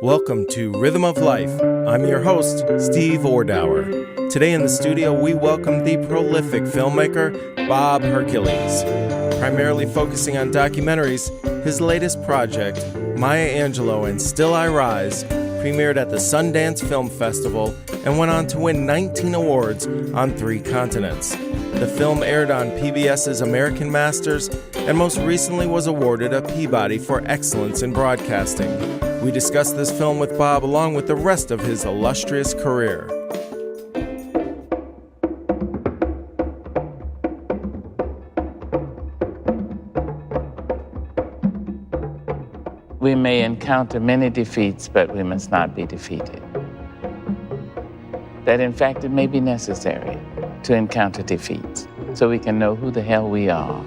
Welcome to Rhythm of Life. I'm your host, Steve Ordower. Today in the studio, we welcome the prolific filmmaker, Bob Hercules. Primarily focusing on documentaries, his latest project, Maya Angelou and Still I Rise, premiered at the Sundance Film Festival and went on to win 19 awards on 3 continents. The film aired on PBS's American Masters and most recently was awarded a Peabody for excellence in broadcasting. We discussed this film with Bob along with the rest of his illustrious career. We may encounter many defeats, but we must not be defeated. That in fact, it may be necessary to encounter defeats so we can know who the hell we are.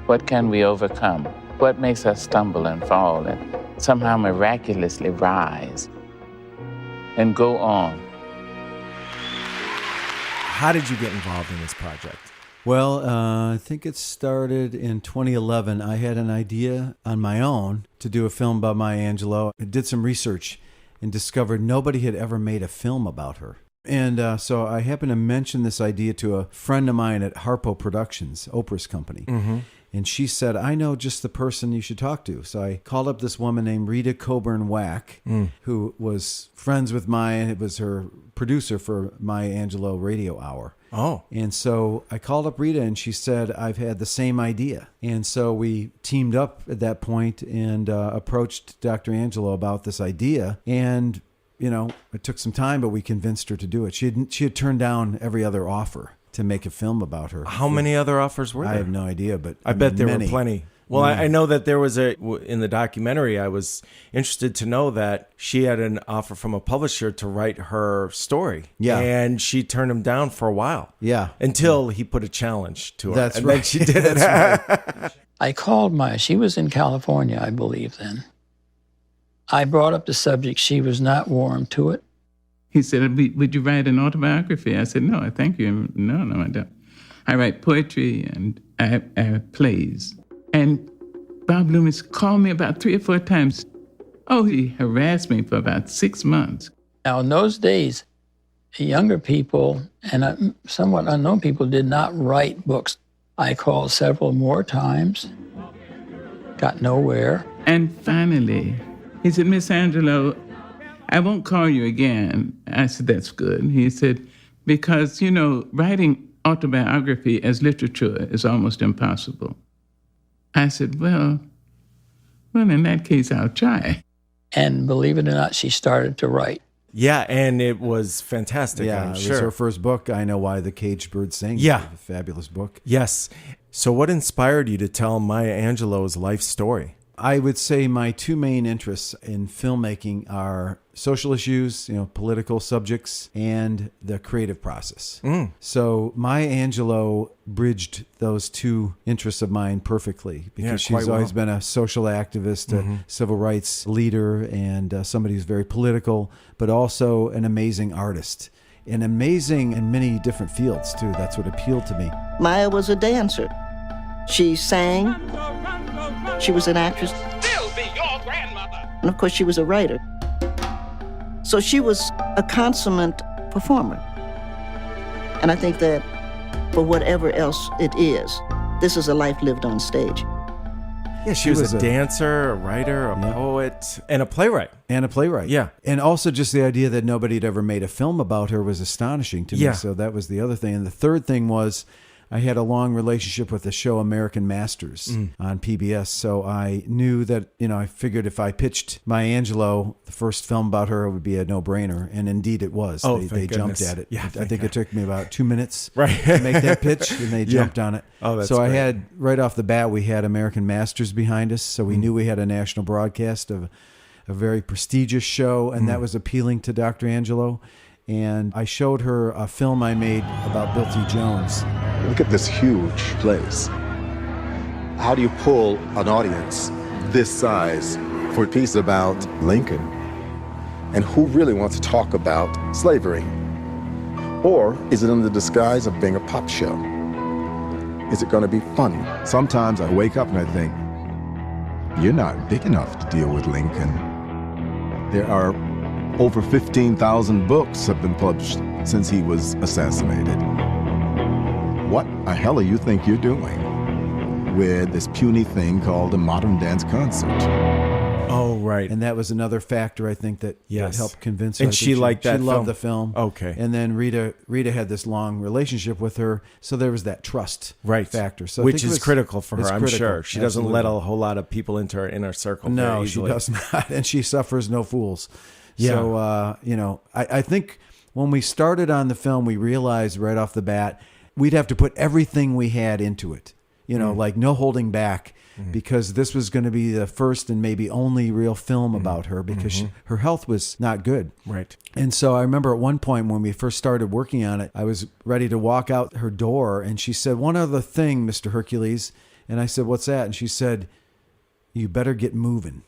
What can we overcome? What makes us stumble and fall and somehow miraculously rise and go on? How did you get involved in this project? Well, I think it started in 2011. I had an idea on my own to do a film about Maya Angelou. I did some research and discovered nobody had ever made a film about her. And so I happened to mention this idea to a friend of mine at Harpo Productions, Oprah's company. Mm-hmm. And she said, I know just the person you should talk to. So I called up this woman named Rita Coburn-Wack, who was friends with Maya, and it was her producer for Maya Angelou Radio Hour. Oh. And so I called up Rita, and she said, I've had the same idea. And so we teamed up at that point and approached Dr. Angelou about this idea. And, you know, it took some time, but we convinced her to do it. She had turned down every other offer to make a film about her. How many other offers were there? I have no idea, but I bet there many. were plenty. Well, I know that there was in the documentary, I was interested to know that she had an offer from a publisher to write her story. Yeah. And she turned him down for a while. Yeah. Until he put a challenge to her. That's and right. Then she did it. Right. I called Maya. She was in California, I believe, then. I brought up the subject. She was not warm to it. He said, would you write an autobiography? I said, no, thank you. No, I don't. I write poetry and I have plays. And Bob Loomis called me about 3 or 4 times. Oh, he harassed me for about 6 months. Now, in those days, younger people and somewhat unknown people did not write books. I called several more times, got nowhere. And finally, he said, Miss Angelou, I won't call you again. I said, that's good. He said, because, you know, writing autobiography as literature is almost impossible. I said, well, in that case, I'll try. And believe it or not, she started to write. Yeah, and it was fantastic. Yeah, I'm it sure. was her first book. I Know Why the Caged Bird Sings. Yeah. A fabulous book. Yes. So what inspired you to tell Maya Angelou's life story? I would say my 2 main interests in filmmaking are social issues, political subjects, and the creative process. So Maya Angelou bridged those 2 interests of mine perfectly because she's always been a social activist, a civil rights leader, and somebody who's very political, but also an amazing artist. And amazing in many different fields, too. That's what appealed to me. Maya was a dancer. She sang. She was an actress. Still be your grandmother. And of course, she was a writer. So she was a consummate performer. And I think that for whatever else it is, this is a life lived on stage. Yeah, she was a dancer, a writer, a poet, and a playwright. Yeah. And also just the idea that nobody had ever made a film about her was astonishing to me. So that was the other thing. And the third thing was I had a long relationship with the show American Masters on PBS. So I knew that, I figured if I pitched Maya Angelou, the first film about her, it would be a no-brainer. And indeed it was. Oh, they jumped at it. Yeah, I think it took me about 2 minutes to make that pitch, and they jumped on it. Oh, that's so great. I had, right off the bat, we had American Masters behind us. So we knew we had a national broadcast of a very prestigious show, and that was appealing to Dr. Angelou. And I showed her a film I made about Bill T. Jones. Look at this huge place. How do you pull an audience this size for a piece about Lincoln? And who really wants to talk about slavery? Or is it under the disguise of being a pop show? Is it going to be funny? Sometimes I wake up and I think, you're not big enough to deal with Lincoln. There are over 15,000 books have been published since he was assassinated. What the hell you think you're doing with this puny thing called a modern dance concert? Oh, right. And that was another factor, I think, that helped convince her. And she liked that She loved the film. Okay. And then Rita had this long relationship with her, so there was that trust factor. So which is critical for her, I'm sure. She doesn't Absolutely. let a whole lot of people into her inner circle very No, she easily. does not. And she suffers no fools. Yeah. So, I think when we started on the film, we realized right off the bat, we'd have to put everything we had into it. Like no holding back, because this was going to be the first and maybe only real film about her, because her health was not good. Right. And so I remember at one point when we first started working on it, I was ready to walk out her door, and she said, "One other thing, Mr. Hercules." And I said, "What's that?" And she said, "You better get moving."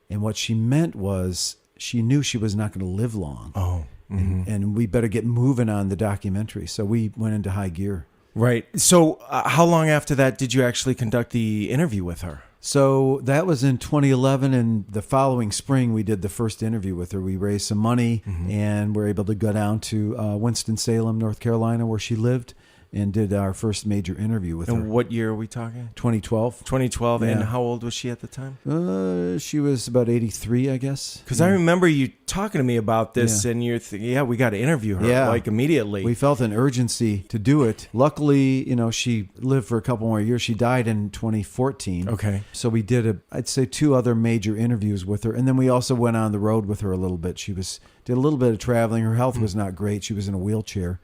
And what she meant was she knew she was not going to live long. Oh. And we better get moving on the documentary. So we went into high gear. Right. So how long after that did you actually conduct the interview with her? So that was in 2011, and the following spring we did the first interview with her. We raised some money and were able to go down to Winston-Salem, North Carolina, where she lived, and did our first major interview with her. And what year are we talking? 2012. 2012. Yeah. And how old was she at the time? She was about 83, I guess. Because I remember you talking to me about this, and you're thinking, we got to interview her, like immediately. We felt an urgency to do it. Luckily, she lived for a couple more years. She died in 2014. Okay. So we did I'd say 2 other major interviews with her. And then we also went on the road with her a little bit. Did a little bit of traveling. Her health was not great. She was in a wheelchair.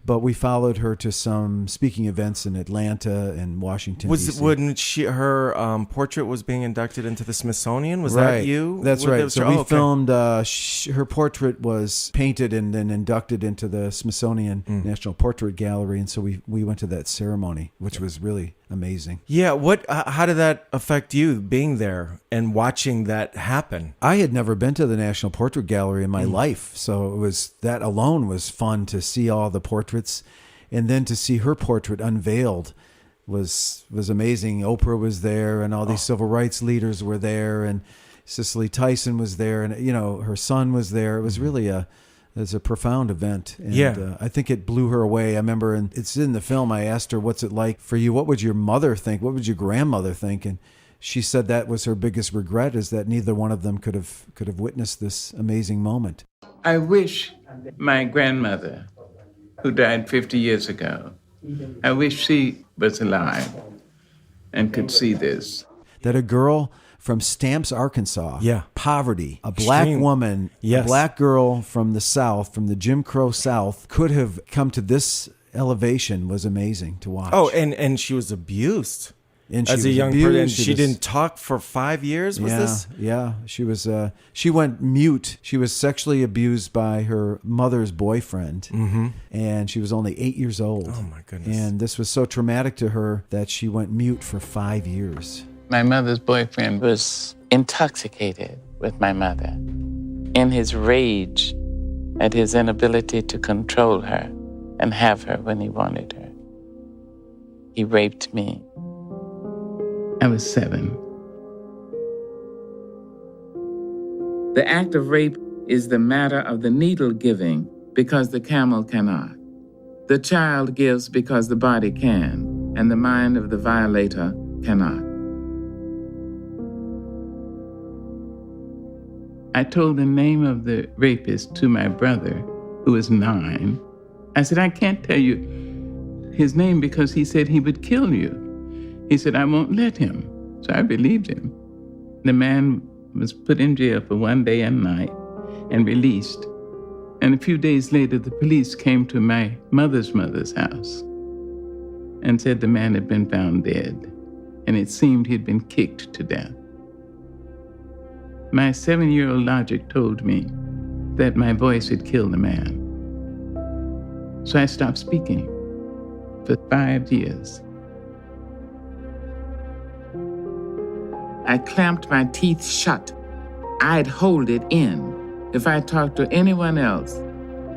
But we followed her to some speaking events in Atlanta and Washington, D.C. When her portrait was being inducted into the Smithsonian? Was Right. that you? That's right. So we okay. filmed, her portrait was painted and then inducted into the Smithsonian National Portrait Gallery. And so we went to that ceremony, which was really amazing. Yeah. How did that affect you being there and watching that happen? I had never been to the National Portrait Gallery in my life. So that alone was fun, to see all the portraits, and then to see her portrait unveiled was amazing. Oprah was there, and all these civil rights leaders were there, and Cicely Tyson was there, and her son was there. It was really a profound event, and I think it blew her away. I remember, and it's in the film, I asked her, "What's it like for you? What would your mother think? What would your grandmother think?" And she said that was her biggest regret, is that neither one of them could have witnessed this amazing moment. I wish my grandmother, who died 50 years ago, I wish she was alive and could see this. That a girl from Stamps, Arkansas, poverty, a black woman, a black girl from the South, from the Jim Crow South, could have come to this elevation was amazing to watch. Oh, and she was abused. And as a young person, she didn't talk for 5 years. Was this? Yeah, she was. She went mute. She was sexually abused by her mother's boyfriend, and she was only 8 years old. Oh my goodness! And this was so traumatic to her that she went mute for 5 years. My mother's boyfriend was intoxicated with my mother. In his rage at his inability to control her and have her when he wanted her, he raped me. I was 7. The act of rape is the matter of the needle giving because the camel cannot. The child gives because the body can, and the mind of the violator cannot. I told the name of the rapist to my brother, who was 9. I said, I can't tell you his name because he said he would kill you. He said, I won't let him. So I believed him. The man was put in jail for 1 day and night and released. And a few days later, the police came to my mother's house and said the man had been found dead. And it seemed he'd been kicked to death. My 7-year-old logic told me that my voice had killed the man. So I stopped speaking for 5 years. I clamped my teeth shut. I'd hold it in. If I talked to anyone else,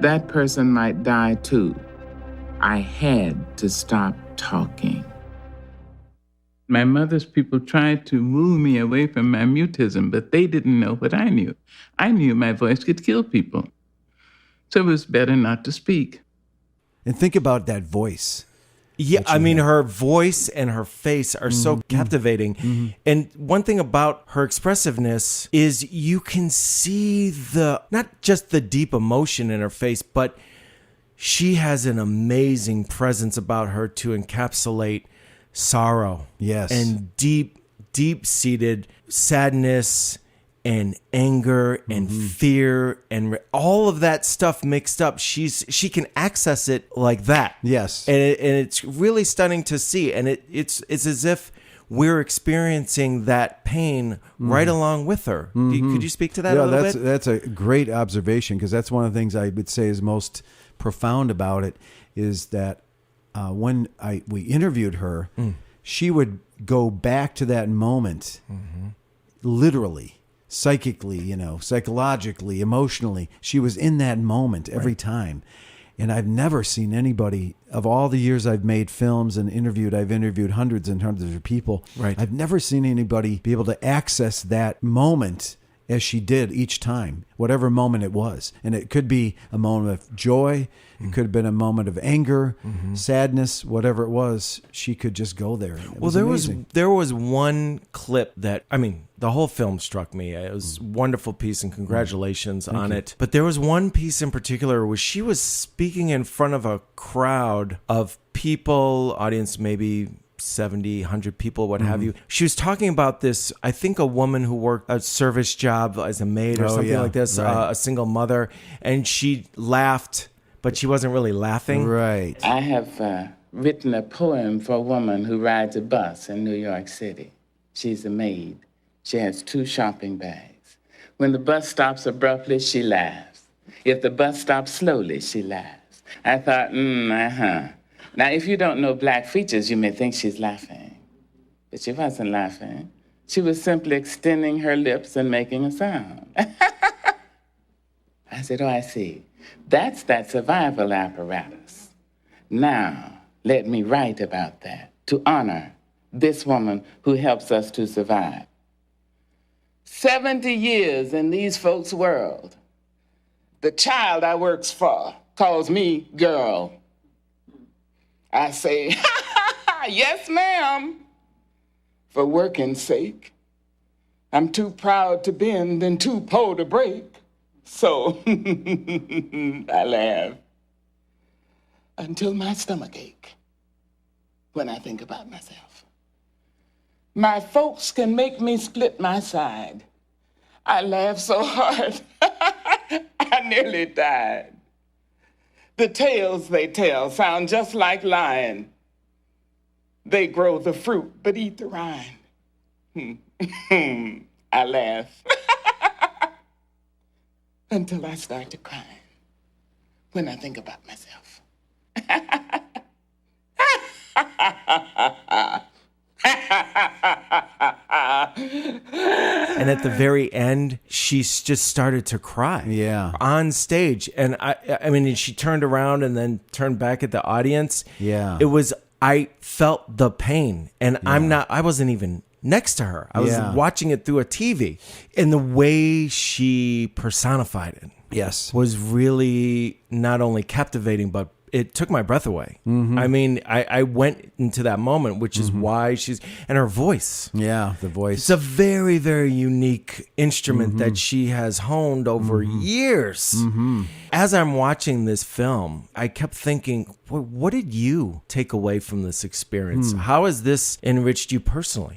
that person might die too. I had to stop talking. My mother's people tried to woo me away from my mutism, but they didn't know what I knew. I knew my voice could kill people. So it was better not to speak. And think about that voice. Yeah, I mean, her voice and her face are so captivating. And one thing about her expressiveness is you can see not just the deep emotion in her face, but she has an amazing presence about her to encapsulate sorrow. Yes. And deep-seated sadness and anger and fear and all of that stuff mixed up. She can access it like that. Yes. And it's really stunning to see. And it's as if we're experiencing that pain right along with her. Could you speak to that a little bit? That's a great observation, because that's one of the things I would say is most profound about it, is that when we interviewed her, she would go back to that moment, literally, psychically, psychologically, emotionally. She was in that moment every time. And I've never seen anybody, of all the years I've made films and I've interviewed hundreds and hundreds of people. Right. I've never seen anybody be able to access that moment as she did each time, whatever moment it was. And it could be a moment of joy. It could have been a moment of anger, sadness, whatever it was. She could just go there. Well, there was one clip that, I mean, the whole film struck me. It was a wonderful piece, and congratulations on it. But there was one piece in particular where she was speaking in front of a crowd of people, audience maybe 70, 100 people, what have you. She was talking about this, I think a woman who worked a service job as a maid or something like this, a single mother, and she laughed, but she wasn't really laughing. Right. I have written a poem for a woman who rides a bus in New York City. She's a maid. She has 2 shopping bags. When the bus stops abruptly, she laughs. If the bus stops slowly, she laughs. I thought, Now, if you don't know black features, you may think she's laughing. But she wasn't laughing. She was simply extending her lips and making a sound. I said, I see. That's that survival apparatus. Now, let me write about that to honor this woman who helps us to survive. 70 years in these folks' world. The child I works for calls me girl. I say, yes, ma'am, for working's sake. I'm too proud to bend and too poor to break. So I laugh until my stomach ache when I think about myself. My folks can make me split my side. I laugh so hard, I nearly died. The tales they tell sound just like lying. They grow the fruit, but eat the rind. I laugh until I start to cry when I think about myself. And at the very end, she just started to cry. Yeah. On stage. And I mean, she turned around and then turned back at the audience. Yeah. I felt the pain. And I wasn't even next to her. I was watching it through a TV. And the way she personified it. Yes. Was really not only captivating, but it took my breath away. I mean, I went into that moment, which is why and her voice. Yeah, the voice. It's a very, very unique instrument that she has honed over years. As I'm watching this film, I kept thinking, what did you take away from this experience? How has this enriched you personally?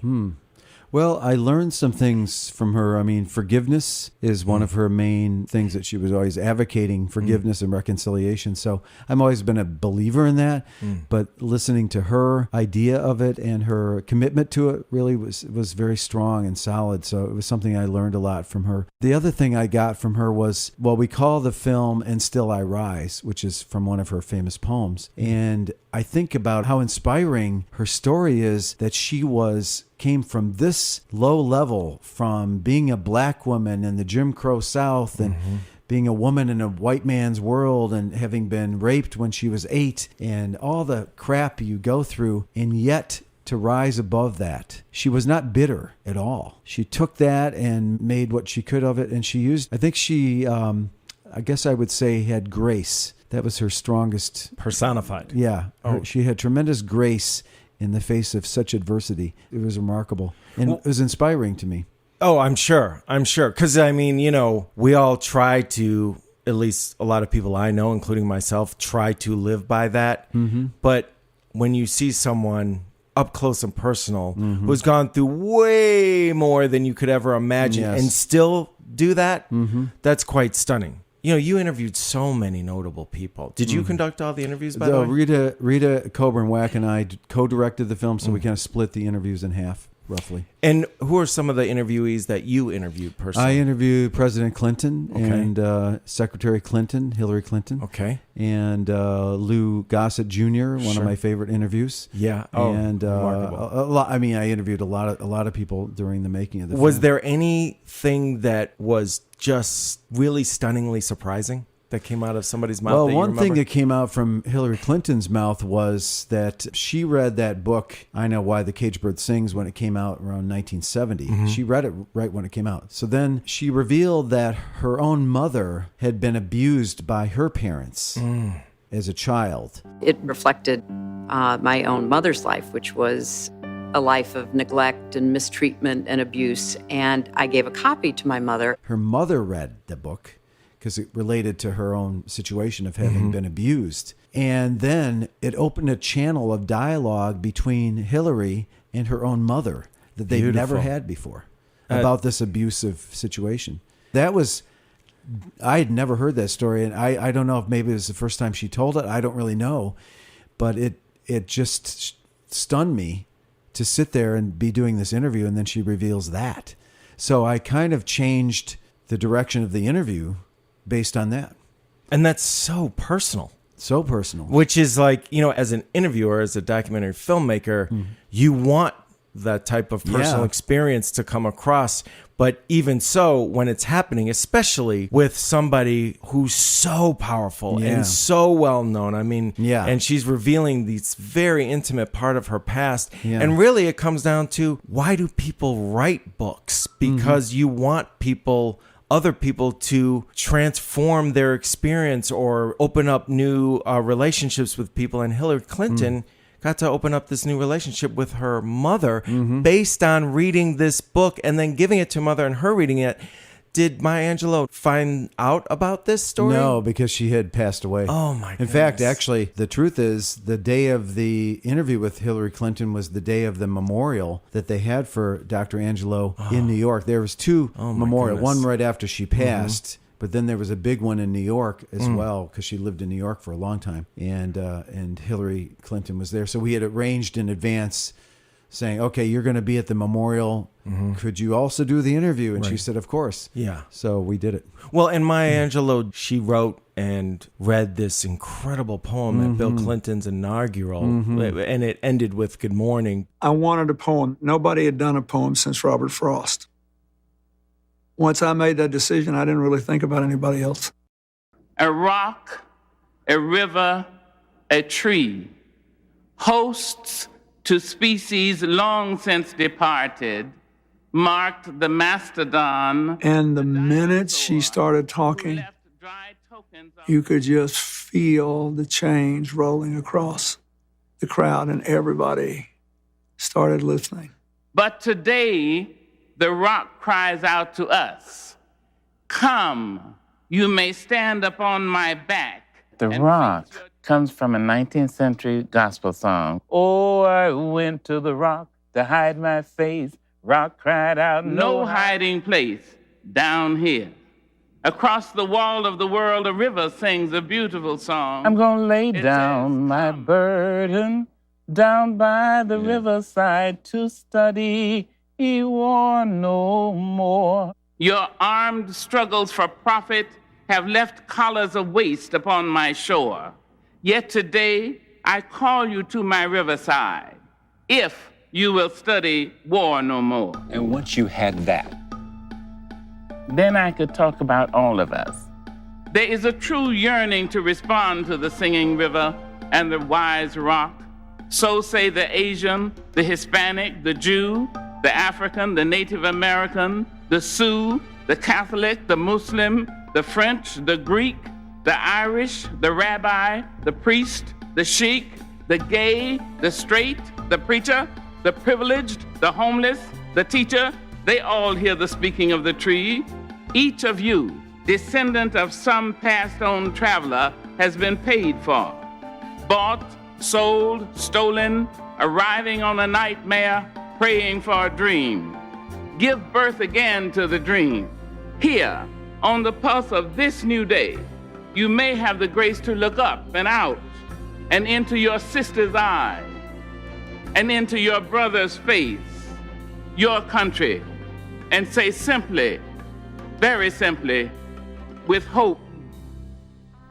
Well, I learned some things from her. I mean, forgiveness is one of her main things that she was always advocating, forgiveness and reconciliation. So I've always been a believer in that. But listening to her idea of it and her commitment to it really was very strong and solid. So it was something I learned a lot from her. The other thing I got from her was, we call the film And Still I Rise, which is from one of her famous poems. And I think about how inspiring her story is, that she came from this low level, from being a black woman in the Jim Crow South and being a woman in a white man's world and having been raped when she was 8 and all the crap you go through, and yet to rise above that. She was not bitter at all. She took that and made what she could of it, and she used, I think she, I guess I would say, had grace. That was her strongest. Personified. Yeah. She had tremendous grace in the face of such adversity. It was remarkable. And it was inspiring to me. Oh, I'm sure. Because, I mean, you know, we all try to, at least a lot of people I know, including myself, try to live by that. Mm-hmm. But when you see someone up close and personal who's gone through way more than you could ever imagine and still do that, that's quite stunning. You know, you interviewed so many notable people. Did you conduct all the interviews, by the way? Rita Coburn-Wack and I co-directed the film, so we kind of split the interviews in half, roughly. And who are some of the interviewees that you interviewed personally? I interviewed President Clinton and Secretary Clinton, Hillary Clinton. Okay. And Lou Gossett Jr., one of my favorite interviews. Yeah. And a lot. I mean, I interviewed a lot of people during the making of the film. Was there anything that was just really stunningly surprising that came out of somebody's mouth? Well, one thing that came out from Hillary Clinton's mouth was that she read that book, I Know Why the Caged Bird Sings, when it came out around 1970. She read it right when it came out. So then she revealed that her own mother had been abused by her parents as a child. It reflected my own mother's life, which was a life of neglect and mistreatment and abuse. And I gave a copy to my mother. Her mother read the book because it related to her own situation of having been abused. And then it opened a channel of dialogue between Hillary and her own mother that they'd never had before about this abusive situation. That was, I had never heard that story, and I don't know if maybe it was the first time she told it. I don't really know. But it just stunned me to sit there and be doing this interview, and then she reveals that. So I kind of changed the direction of the interview based on that. And that's so personal. So personal. Which is like, you know, as an interviewer, as a documentary filmmaker, you want that type of personal experience to come across. But even so, when it's happening, especially with somebody who's so powerful and so well known, I mean, and she's revealing this very intimate part of her past. And really it comes down to, why do people write books? Because you want other people to transform their experience or open up new relationships with people. And Hillary Clinton got to open up this new relationship with her mother based on reading this book and then giving it to her mother and her reading it. Did Maya Angelou find out about this story? No, because she had passed away. Oh, my goodness. In fact, actually, the truth is the day of the interview with Hillary Clinton was the day of the memorial that they had for Dr. Angelou in New York. There was two memorials, one right after she passed, but then there was a big one in New York as well, because she lived in New York for a long time, and Hillary Clinton was there. So we had arranged in advance saying, okay, you're going to be at the memorial. Could you also do the interview? And she said, of course. Yeah. So we did it. Well, and Maya Angelou, she wrote and read this incredible poem at Bill Clinton's inaugural, and it ended with "Good Morning." I wanted a poem. Nobody had done a poem since Robert Frost. Once I made that decision, I didn't really think about anybody else. A rock, a river, a tree, hosts to species long since departed, marked the mastodon. And the minute she started talking, you could just feel the change rolling across the crowd, and everybody started listening. But today, the rock cries out to us, "Come, you may stand upon my back." The rock comes from a 19th century gospel song. Oh, I went to the rock to hide my face. Rock cried out, no hiding place down here. Across the wall of the world, a river sings a beautiful song. I'm gonna lay down my burden down by the riverside to study war no more. Your armed struggles for profit have left collars of waste upon my shore. Yet today, I call you to my riverside, if you will study war no more. And once you had that, then I could talk about all of us. There is a true yearning to respond to the singing river and the wise rock, So say the Asian, the Hispanic, the Jew, the African, the Native American, the Sioux, the Catholic, the Muslim, the French, the Greek, the Irish, the rabbi, the priest, the sheik, the gay, the straight, the preacher, the privileged, the homeless, the teacher, they all hear the speaking of the tree. Each of you, descendant of some passed-on traveler, has been paid for, bought, sold, stolen, arriving on a nightmare, praying for a dream. Give birth again to the dream. Here, on the pulse of this new day, you may have the grace to look up and out and into your sister's eyes and into your brother's face, your country, and say simply, very simply, with hope,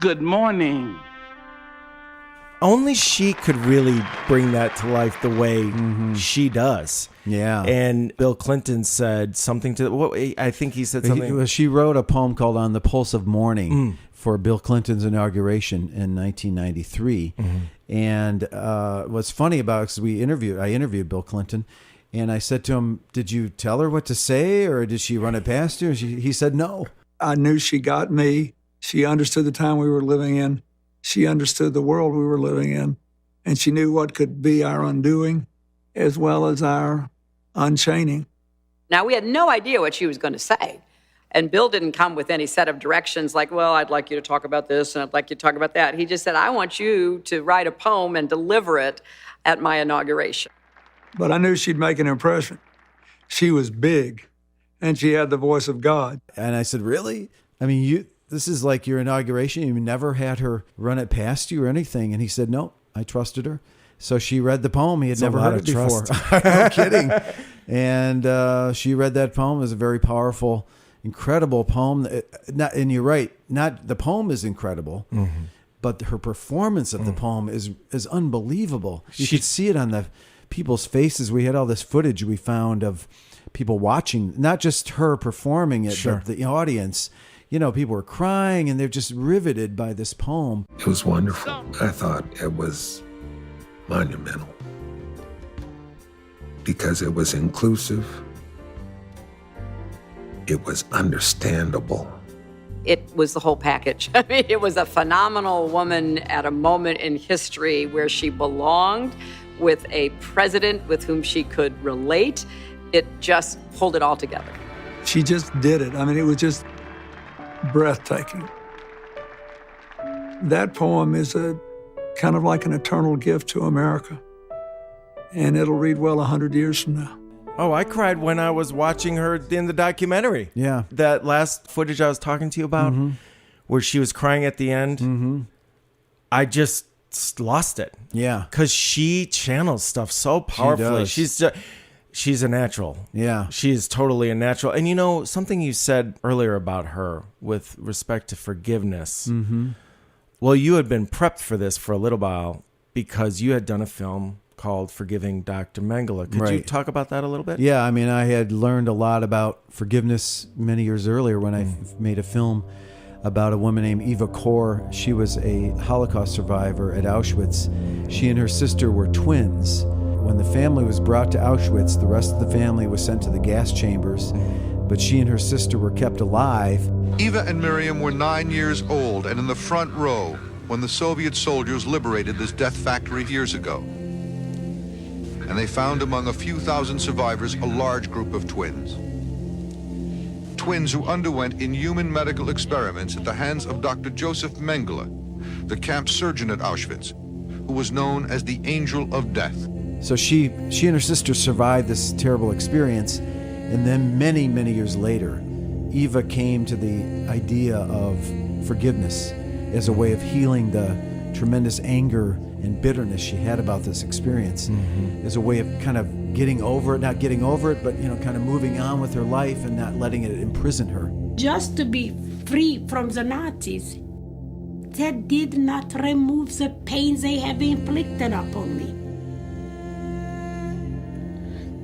good morning. Only she could really bring that to life the way she does. Yeah. And Bill Clinton said something to, I think he said something. She wrote a poem called On the Pulse of Morning for Bill Clinton's inauguration in 1993. And what's funny about it, because I interviewed Bill Clinton, and I said to him, did you tell her what to say, or did she run it past you? He said no. I knew she got me. She understood the time we were living in. She understood the world we were living in. And she knew what could be our undoing as well as our unchaining. Now, we had no idea what she was going to say. And Bill didn't come with any set of directions like, well, I'd like you to talk about this and I'd like you to talk about that. He just said, I want you to write a poem and deliver it at my inauguration. But I knew she'd make an impression. She was big, and she had the voice of God. And I said, really? I mean, this is like your inauguration. You never had her run it past you or anything. And he said, no, I trusted her. So she read the poem. He had never heard it before. No kidding. And she read that poem. It was a very powerful, incredible poem. And you're right. Not the poem is incredible, but her performance of the poem is unbelievable. You could see it on the people's faces. We had all this footage we found of people watching, not just her performing it, but the audience. You know, people were crying and they're just riveted by this poem. It was wonderful. I thought it was monumental because it was inclusive. It was understandable. It was the whole package. I mean, it was a phenomenal woman at a moment in history where she belonged, with a president with whom she could relate. It just pulled it all together. She just did it. I mean, it was just breathtaking. That poem is a kind of like an eternal gift to America. And it'll read well 100 years from now. Oh, I cried when I was watching her in the documentary. Yeah. That last footage I was talking to you about, where she was crying at the end. I just lost it. Yeah. Because she channels stuff so powerfully. She's a natural. Yeah. She is totally a natural. And you know, something you said earlier about her with respect to forgiveness. Well, you had been prepped for this for a little while because you had done a film called Forgiving Dr. Mengele. Could you talk about that a little bit? Yeah, I mean, I had learned a lot about forgiveness many years earlier when I made a film about a woman named Eva Kor. She was a Holocaust survivor at Auschwitz. She and her sister were twins. When the family was brought to Auschwitz, the rest of the family was sent to the gas chambers, but she and her sister were kept alive. Eva and Miriam were 9 years old and in the front row when the Soviet soldiers liberated this death factory years ago. And they found among a few thousand survivors a large group of twins. Twins who underwent inhuman medical experiments at the hands of Dr. Joseph Mengele, the camp surgeon at Auschwitz, who was known as the Angel of Death. So she and her sister survived this terrible experience, and then many, many years later, Eva came to the idea of forgiveness as a way of healing the tremendous anger and bitterness she had about this experience, as a way of kind of getting over it, not getting over it, but kind of moving on with her life and not letting it imprison her. Just to be free from the Nazis, that did not remove the pain they have inflicted upon me.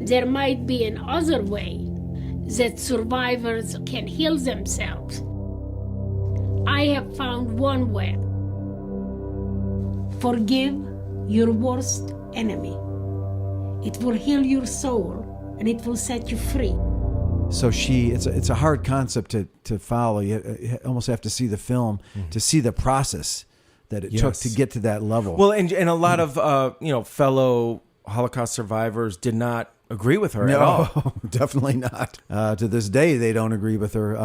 There might be another way that survivors can heal themselves. I have found one way. Forgive your worst enemy. It will heal your soul and it will set you free. So it's a hard concept to follow. You almost have to see the film to see the process that it took to get to that level. Well, and a lot of fellow Holocaust survivors did not agree with her at all. No, definitely not. To this day, they don't agree with her.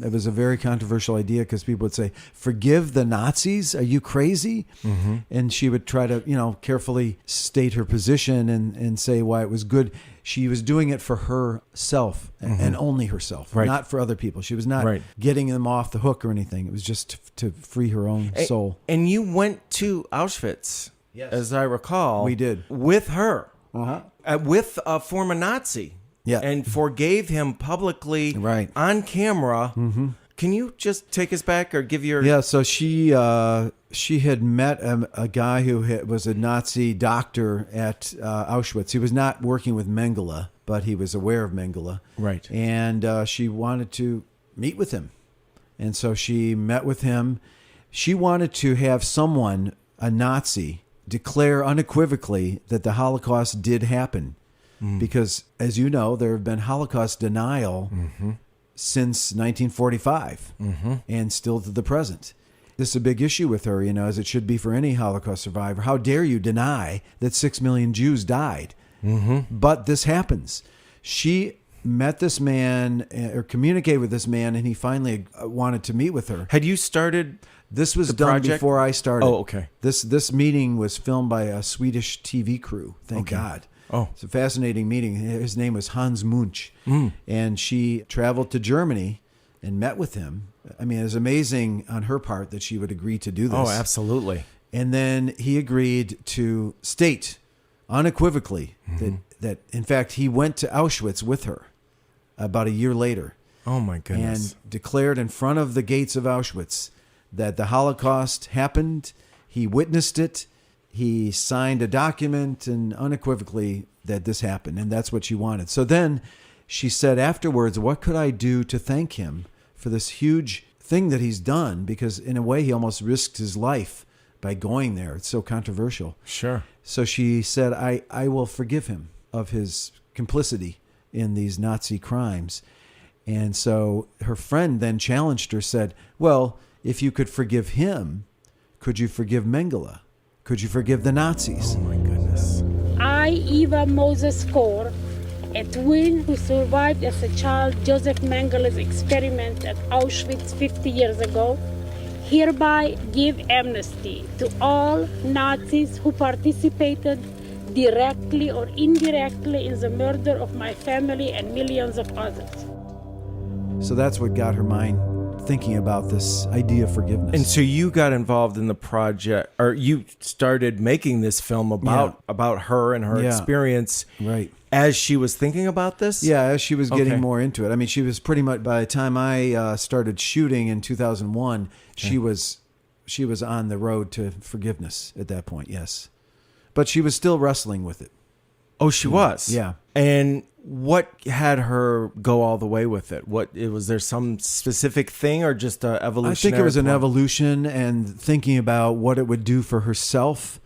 It was a very controversial idea because people would say, "Forgive the Nazis? Are you crazy?" Mm-hmm. And she would try to, carefully state her position and say why it was good. She was doing it for herself and only herself, not for other people. She was not getting them off the hook or anything. It was just to free her own soul. And you went to Auschwitz, as I recall. We did. With her. With a former Nazi, and forgave him publicly on camera. Mm-hmm. Can you just take us back or give your... Yeah, so she had met a guy who was a Nazi doctor at Auschwitz. He was not working with Mengele, but he was aware of Mengele. Right. And she wanted to meet with him. And so she met with him. She wanted to have someone, a Nazi, declare unequivocally that the Holocaust did happen. Because, as you know, there have been Holocaust denial since 1945 and still to the present. This is a big issue with her, as it should be for any Holocaust survivor. How dare you deny that 6 million Jews died? But this happens. She met this man or communicated with this man, and he finally wanted to meet with her. Had you started... This was done before I started. Oh, okay. This meeting was filmed by a Swedish TV crew. Thank God. Oh, it's a fascinating meeting. His name was Hans Munch, and she traveled to Germany and met with him. I mean, it was amazing on her part that she would agree to do this. Oh, absolutely. And then he agreed to state unequivocally that in fact he went to Auschwitz with her about a year later. Oh my goodness! And declared in front of the gates of Auschwitz that the Holocaust happened. He witnessed it. He signed a document and unequivocally that this happened. And that's what she wanted. So then she said afterwards, what could I do to thank him for this huge thing that he's done? Because in a way, he almost risked his life by going there. It's so controversial. Sure. So she said, I will forgive him of his complicity in these Nazi crimes. And so her friend then challenged her, said, well, if you could forgive him, could you forgive Mengele? Could you forgive the Nazis? Oh, my goodness. I, Eva Moses Kaur, a twin who survived as a child Joseph Mengele's experiment at Auschwitz 50 years ago, hereby give amnesty to all Nazis who participated directly or indirectly in the murder of my family and millions of others. So that's what got her mind thinking about this idea of forgiveness. And so you got involved in the project, or you started making this film about her and her experience as she was thinking about this? Yeah, as she was getting more into it. I mean, she was pretty much, by the time I started shooting in 2001, she was on the road to forgiveness at that point, yes. But she was still wrestling with it. Oh, she was? Yeah. And what had her go all the way with it? Was there some specific thing or just an evolutionary? I think it was an evolution and thinking about what it would do for herself,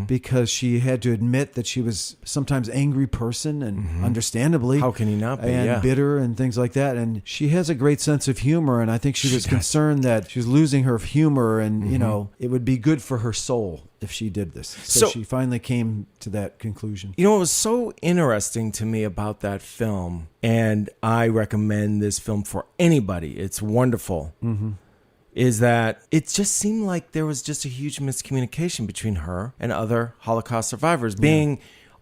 because she had to admit that she was sometimes an angry person, and understandably. How can you not be? And bitter and things like that. And she has a great sense of humor, and I think she was concerned that she was losing her humor, and it would be good for her soul if she did this. So she finally came to that conclusion. You know, what was so interesting to me about that film, and I recommend this film for anybody, it's wonderful, is that it just seemed like there was just a huge miscommunication between her and other Holocaust survivors.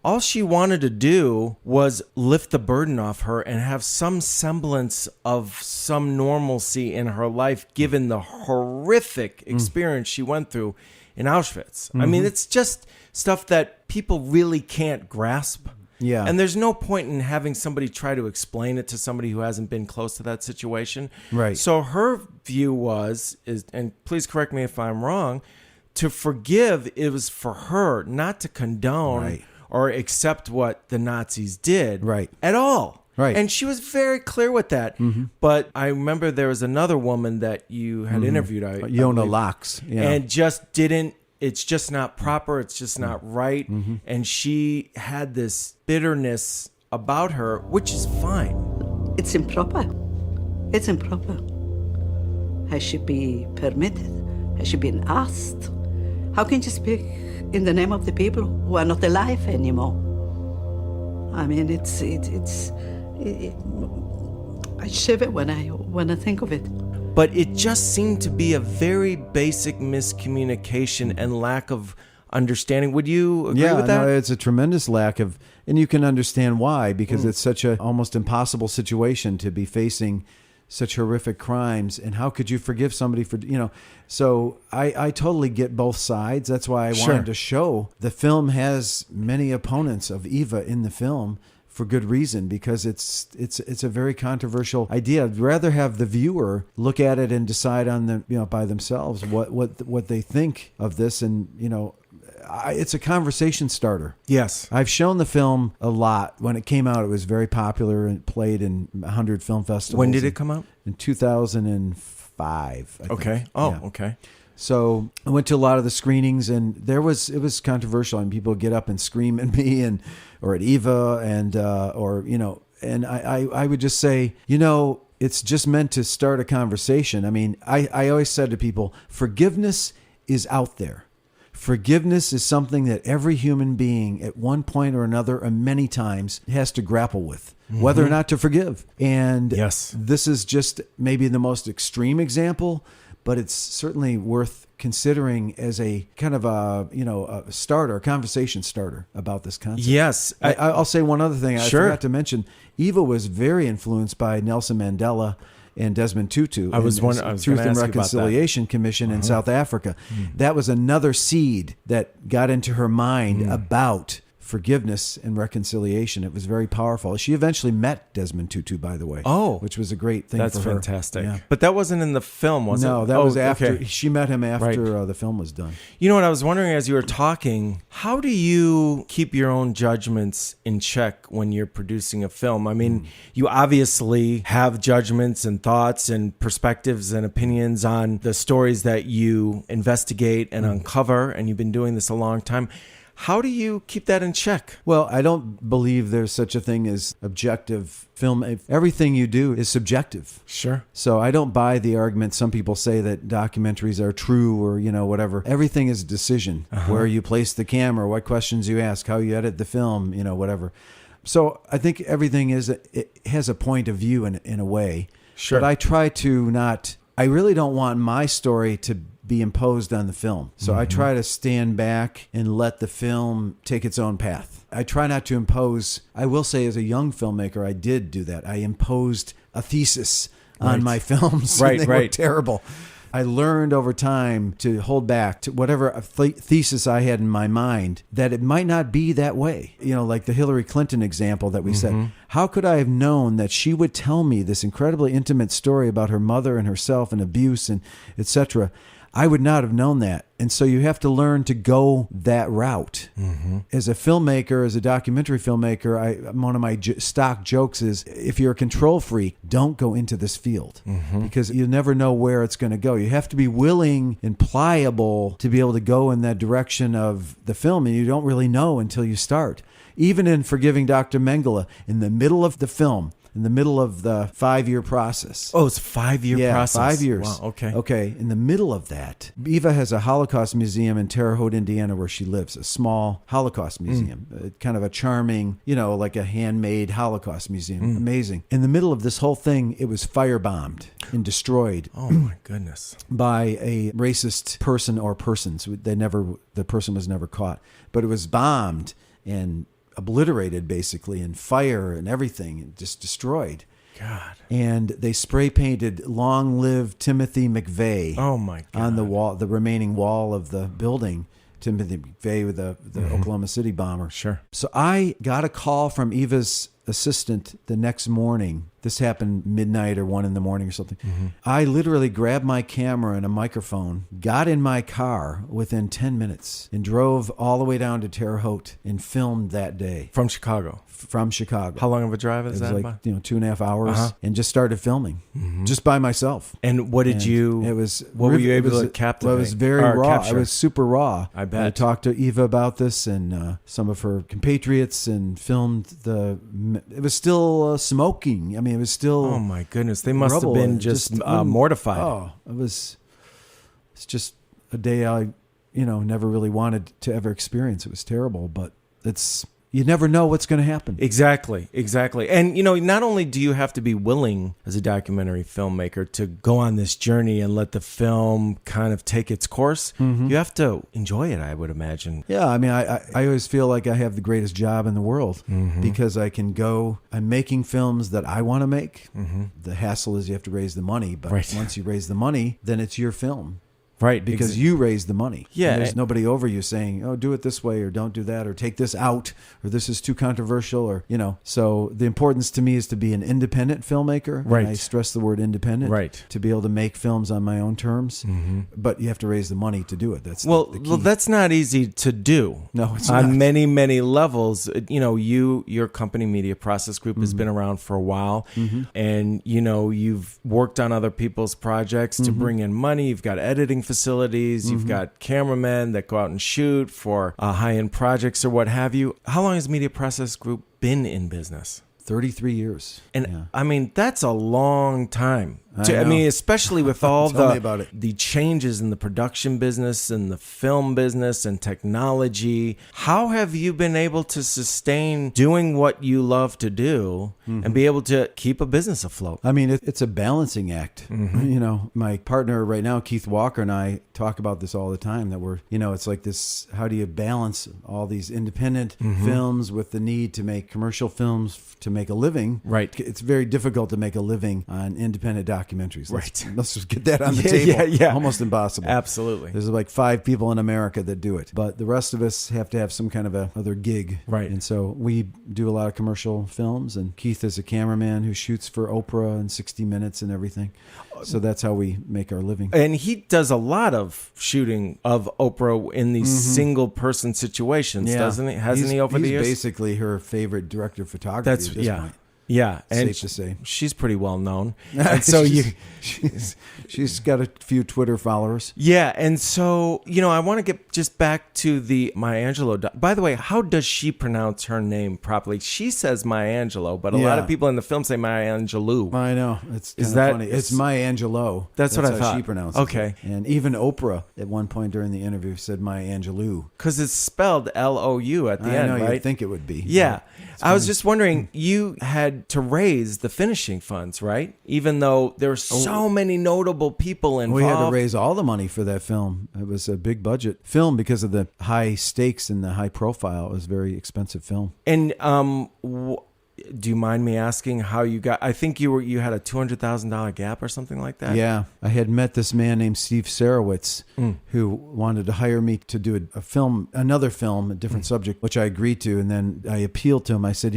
All she wanted to do was lift the burden off her and have some semblance of some normalcy in her life, given the horrific experience she went through in Auschwitz. I mean, it's just stuff that people really can't grasp. Yeah. And there's no point in having somebody try to explain it to somebody who hasn't been close to that situation. Right. So her view was, and please correct me if I'm wrong, to forgive, it was for her, not to condone or accept what the Nazis did at all. Right. And she was very clear with that. But I remember there was another woman that you had interviewed. Yona Locks. And just didn't it's just not proper, it's just not right. And she had this bitterness about her, which is fine. It's improper. It's improper. Has she been permitted? Has she been asked? How can she speak in the name of the people who are not alive anymore? I mean, I shiver when I think of it. But it just seemed to be a very basic miscommunication and lack of understanding. Would you agree with that? No, it's a tremendous lack of, and you can understand why, because it's such a almost impossible situation to be facing such horrific crimes. And how could you forgive somebody for, so I totally get both sides. That's why I wanted to show the film has many opponents of Eva in the film for good reason, because it's a very controversial idea. I'd rather have the viewer look at it and decide on them, by themselves what they think of this. And, it's a conversation starter. Yes. I've shown the film a lot. When it came out, it was very popular and played in 100 film festivals. When did it come out? In 2005. I okay. think. Oh, yeah. Okay. So I went to a lot of the screenings, and it was controversial, and people would get up and scream at me or at Eva, and and I would just say, it's just meant to start a conversation. I mean, I always said to people, forgiveness is out there. Forgiveness is something that every human being at one point or another, or many times, has to grapple with, whether or not to forgive. And this is just maybe the most extreme example, but it's certainly worth considering as a kind of a conversation starter about this concept. Yes. I'll say one other thing. I forgot to mention, Eva was very influenced by Nelson Mandela and Desmond Tutu. I was Truth and Reconciliation Commission in South Africa. That was another seed that got into her mind about forgiveness and reconciliation. It was very powerful. She eventually met Desmond Tutu, by the way. Oh, which was a great thing. That's for her. Fantastic. Yeah. But that wasn't in the film, was it? No, that was after. Okay. She met him after the film was done. You know what I was wondering as you were talking? How do you keep your own judgments in check when you're producing a film? I mean, you obviously have judgments and thoughts and perspectives and opinions on the stories that you investigate and uncover, and you've been doing this a long time. How do you keep that in check? Well, I don't believe there's such a thing as objective film. Everything you do is subjective. Sure. So I don't buy the argument. Some people say that documentaries are true or, whatever. Everything is a decision. Where you place the camera, what questions you ask, how you edit the film, whatever. So I think everything it has a point of view in a way. Sure. But I try to I really don't want my story to be imposed on the film. So I try to stand back and let the film take its own path. I try not to impose. I will say, as a young filmmaker, I did do that. I imposed a thesis on my films. Right, they were terrible. I learned over time to hold back to whatever thesis I had in my mind, that it might not be that way. Like the Hillary Clinton example that we said. How could I have known that she would tell me this incredibly intimate story about her mother and herself and abuse and etc.? I would not have known that. And so you have to learn to go that route. As a filmmaker, as a documentary filmmaker, one of my stock jokes is, if you're a control freak, don't go into this field because you never know where it's going to go. You have to be willing and pliable to be able to go in that direction of the film, and you don't really know until you start. Even in Forgiving Dr. Mengele, in the middle of the film, in the middle of the 5-year process. Oh, it's a 5-year process. 5 years. Wow, okay. Okay, in the middle of that, Eva has a Holocaust museum in Terre Haute, Indiana, where she lives, a small Holocaust museum, kind of a charming, like a handmade Holocaust museum. Amazing. In the middle of this whole thing, it was firebombed and destroyed. Oh my goodness. By a racist person or persons. The person was never caught, but it was bombed and obliterated, basically, in fire and everything, and just destroyed. God. And they spray painted "Long Live Timothy McVeigh" on the wall, the remaining wall of the building. Timothy McVeigh, with the Oklahoma City bomber. Sure. So I got a call from Eva's assistant the next morning. This happened midnight or 1 a.m. or something. I literally grabbed my camera and a microphone, got in my car within 10 minutes, and drove all the way down to Terre Haute and filmed that day. From Chicago? From Chicago. How long of a drive is that? It was like 2.5 hours, and just started filming just by myself. And what did you? It was. What were you able to captivate? Well, it was very raw. Capture? It was super raw. I bet. I talked to Eva about this and some of her compatriots and filmed the. It was still smoking. I mean, it was still. Oh my goodness! They must rubble. have been just mortified. Oh, it's just a day I, never really wanted to ever experience. It was terrible, but you never know what's going to happen. Exactly. And, not only do you have to be willing as a documentary filmmaker to go on this journey and let the film kind of take its course, you have to enjoy it, I would imagine. Yeah, I mean, I always feel like I have the greatest job in the world because I'm making films that I want to make. The hassle is you have to raise the money, but once you raise the money, then it's your film. Right. Because you raise the money. Yeah. And there's nobody over you saying, oh, do it this way or don't do that or take this out or this is too controversial or, So the importance to me is to be an independent filmmaker. Right. And I stress the word independent. Right. To be able to make films on my own terms. But you have to raise the money to do it. That's well, the key. Well, that's not easy to do. No, it's on not. many, many levels. Your company, Media Process Group, has been around for a while. And, you've worked on other people's projects to bring in money. You've got editing facilities. You've got cameramen that go out and shoot for high-end projects or what have you. How long has Media Process Group been in business? 33 years. And I mean, that's a long time. I mean, especially with all the changes in the production business and the film business and technology. How have you been able to sustain doing what you love to do and be able to keep a business afloat? I mean, it's a balancing act. My partner right now, Keith Walker, and I talk about this all the time, that we're, it's like this, how do you balance all these independent films with the need to make commercial films to make a living? Right. It's very difficult to make a living on independent documentaries. Let's just get that on the table. table. Yeah. Almost impossible. Absolutely. There's like 5 people in America that do it, but the rest of us have to have some kind of other gig. Right. And so we do a lot of commercial films, and Keith is a cameraman who shoots for Oprah and 60 Minutes and everything. So that's how we make our living. And he does a lot of shooting of Oprah in these single person situations, doesn't he? Hasn't he over the years? He's basically her favorite director of photography at this point. Yeah, and safe to say she's pretty well known. And so she's got a few Twitter followers. Yeah, and so I want to get just back to the Maya Angelou. By the way, how does she pronounce her name properly? She says Maya Angelou, but a lot of people in the film say Maya Angelou. I know, it's funny. It's Maya Angelou. That's what I thought. How she pronounces it. And even Oprah at one point during the interview said Maya Angelou because it's spelled L-O-U at the end, right? You'd think it would be. Yeah. I was just wondering, you had to raise the finishing funds, right? Even though there were so many notable people involved. We had to raise all the money for that film. It was a big budget film because of the high stakes and the high profile. It was a very expensive film. And do you mind me asking how you got? I think you had a $200,000 gap or something like that. Yeah, I had met this man named Steve Sarowitz who wanted to hire me to do another film, a different subject, which I agreed to. And then I appealed to him. I said,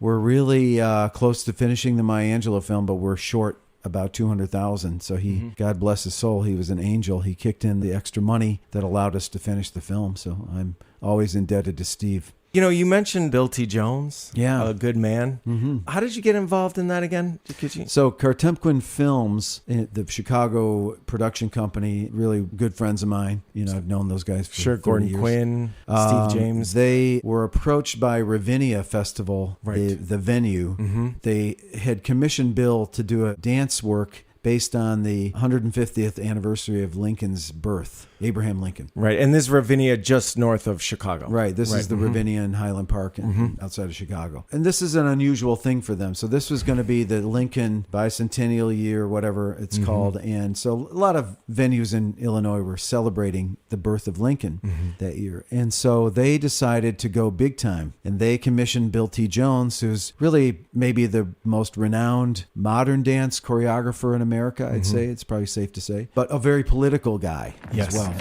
we're really close to finishing the Maya Angelou film, but we're short about $200,000. So God bless his soul, he was an angel. He kicked in the extra money that allowed us to finish the film. So I'm always indebted to Steve. You mentioned Bill T. Jones, a good man. How did you get involved in that again? So Kartemquin Films, the Chicago production company, really good friends of mine. I've known those guys for 30 Gordon years. Quinn, Steve James. They were approached by Ravinia Festival, the venue. They had commissioned Bill to do a dance work based on the 150th anniversary of Lincoln's birth, Abraham Lincoln. Right, and this Ravinia just north of Chicago. Right, this is the Ravinia in Highland Park outside of Chicago. And this is an unusual thing for them. So this was going to be the Lincoln bicentennial year, whatever it's called. And so a lot of venues in Illinois were celebrating the birth of Lincoln that year. And so they decided to go big time. And they commissioned Bill T. Jones, who's really maybe the most renowned modern dance choreographer in America, I'd say. It's probably safe to say. But a very political guy as well. Emancipation,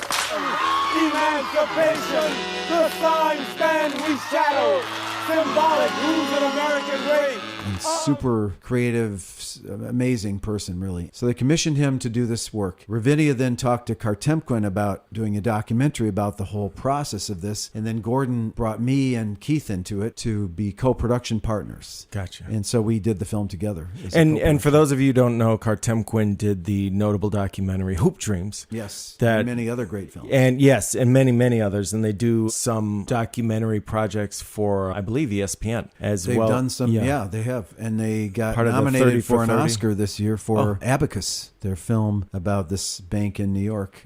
the sign stand we shadow. symbolic. Who's an American great? And super creative, amazing person, really. So they commissioned him to do this work. Ravinia then talked to Kartemquin about doing a documentary about the whole process of this. And then Gordon brought me and Keith into it to be co-production partners. Gotcha. And so we did the film together. And for those of you who don't know, Kartemquin did the notable documentary Hoop Dreams. Yes. That, and many other great films. And yes, and many, many others. And they do some documentary projects for, I believe, ESPN as They've well. They've done some, yeah, they have. And they got Part nominated for an Oscar this year for Abacus, their film about this bank in New York.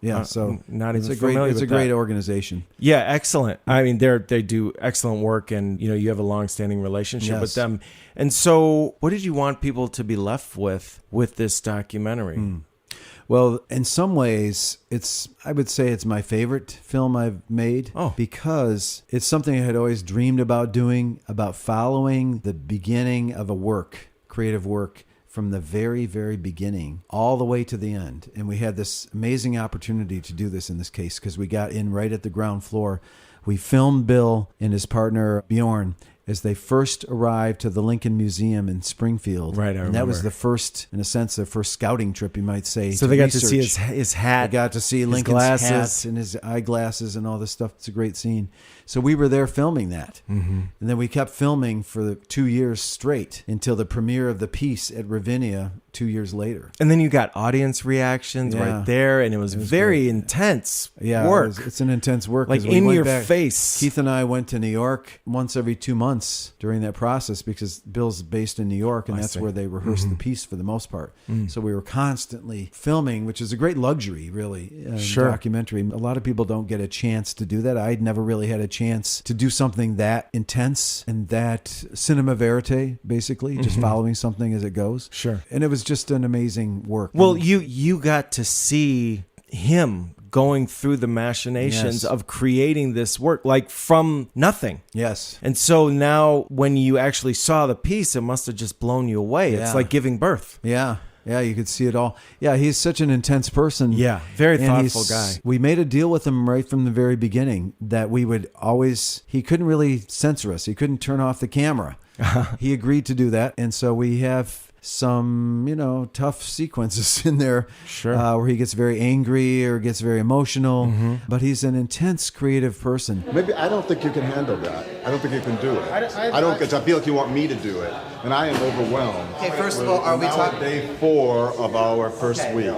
Yeah, so not it's even a great, familiar it's with a great that. organization. Yeah, excellent. I mean, they do excellent work, and you have a long-standing relationship with them. And so, what did you want people to be left with this documentary? Well, in some ways, I would say it's my favorite film I've made because it's something I had always dreamed about doing, about following the beginning of a work, creative work, from the very, very beginning all the way to the end. And we had this amazing opportunity to do this in this case because we got in right at the ground floor. We filmed Bill and his partner Bjorn as they first arrived to the Lincoln Museum in Springfield. Right, I remember. And that was the first, in a sense, their first scouting trip, you might say. So they got to see his hat. They got to see Lincoln's hat and his eyeglasses and all this stuff. It's a great scene. So we were there filming that. Mm-hmm. And then we kept filming for 2 years straight until the premiere of the piece at Ravinia 2 years later. And then you got audience reactions right there, and it was very intense work. It's an intense work. Like in your face. Keith and I went to New York once every 2 months during that process because Bill's based in New York, and that's where they rehearsed the piece for the most part. So we were constantly filming, which is a great luxury, really, in documentary. A lot of people don't get a chance to do that. I'd never really had a chance to do something that intense and that cinema verite, basically, just following something as it goes. Sure. And it was just an amazing work. Well, you got to see him going through the machinations of creating this work, like from nothing. Yes. And so now when you actually saw the piece, it must have just blown you away. It's like giving birth. Yeah. Yeah, you could see it all. Yeah, he's such an intense person. Yeah, very thoughtful guy. We made a deal with him right from the very beginning that we would always, he couldn't really censor us. He couldn't turn off the camera. He agreed to do that. And so we have some, tough sequences in there where he gets very angry or gets very emotional. But he's an intense, creative person. Maybe I don't think you can handle that. I don't think you can do it. I don't, because I feel like you want me to do it, and I am overwhelmed. Okay, first of all, are we talking? Day 4 of our first week.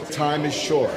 Time is short.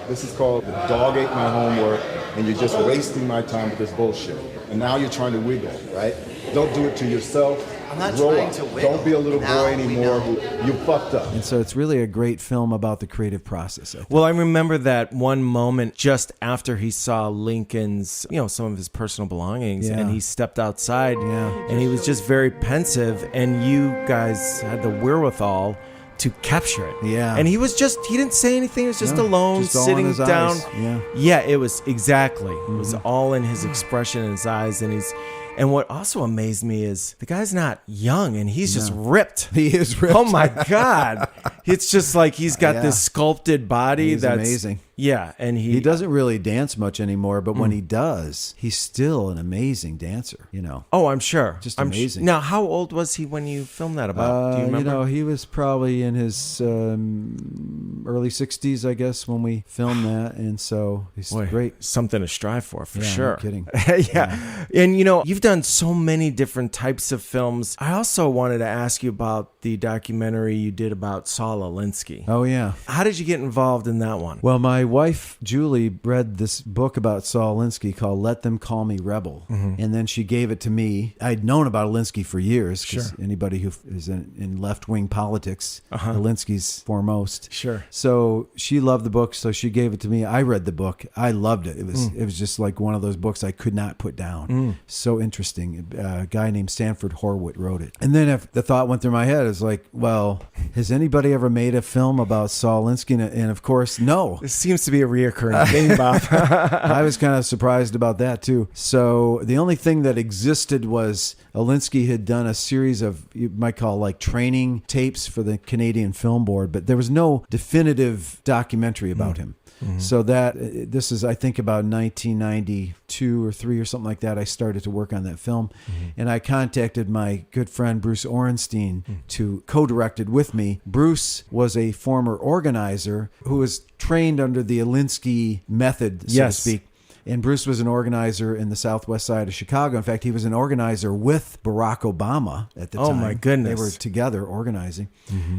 This is called the dog ate my homework, and you're just wasting my time with this bullshit. And now you're trying to wiggle, right? Don't do it to yourself. I'm not Grow trying up. to wiggle. Don't be a little boy anymore. You fucked up. And so it's really a great film about the creative process. Well, I remember that one moment just after he saw Lincoln's, some of his personal belongings, and he stepped outside, and he was just very pensive, and you guys had the wherewithal to capture it. Yeah. And he didn't say anything. He was just alone, just all sitting in his down. eyes. Yeah, it was exactly. It was all in his expression in his eyes, and what also amazed me is the guy's not young, and he's just ripped. He is ripped. Oh my God. It's just like he's got this sculpted body that's amazing. Yeah, and he doesn't really dance much anymore, but when he does, he's still an amazing dancer, Oh, I'm sure. Just amazing. Now, how old was he when you filmed that about? Do you remember? He was probably in his early 60s, I guess, when we filmed that, and so he's great. Something to strive for sure. No kidding. Yeah. And, you've done so many different types of films. I also wanted to ask you about the documentary you did about Saul Alinsky. Oh, yeah. How did you get involved in that one? Well, my wife, Julie, read this book about Saul Alinsky called Let Them Call Me Rebel. And then she gave it to me. I'd known about Alinsky for years because anybody who is in left-wing politics, Alinsky's foremost. Sure. So she loved the book, so she gave it to me. I read the book. I loved it. It was just like one of those books I could not put down. So interesting. A guy named Sanford Horwitz wrote it. And then the thought went through my head. It's like, well, has anybody ever made a film about Saul Alinsky? And of course, no. This seems to be a reoccurring thing, Bob. I was kind of surprised about that too. So the only thing that existed was Alinsky had done a series of, you might call like training tapes for the Canadian Film Board, but there was no definitive documentary about him. So this is, I think, about 1992 or 3 or something like that. I started to work on that film, and I contacted my good friend Bruce Orenstein to co-direct it with me. Bruce was a former organizer who was trained under the Alinsky method, so to speak. And Bruce was an organizer in the southwest side of Chicago. In fact, he was an organizer with Barack Obama at the time. Oh, my goodness. They were together organizing.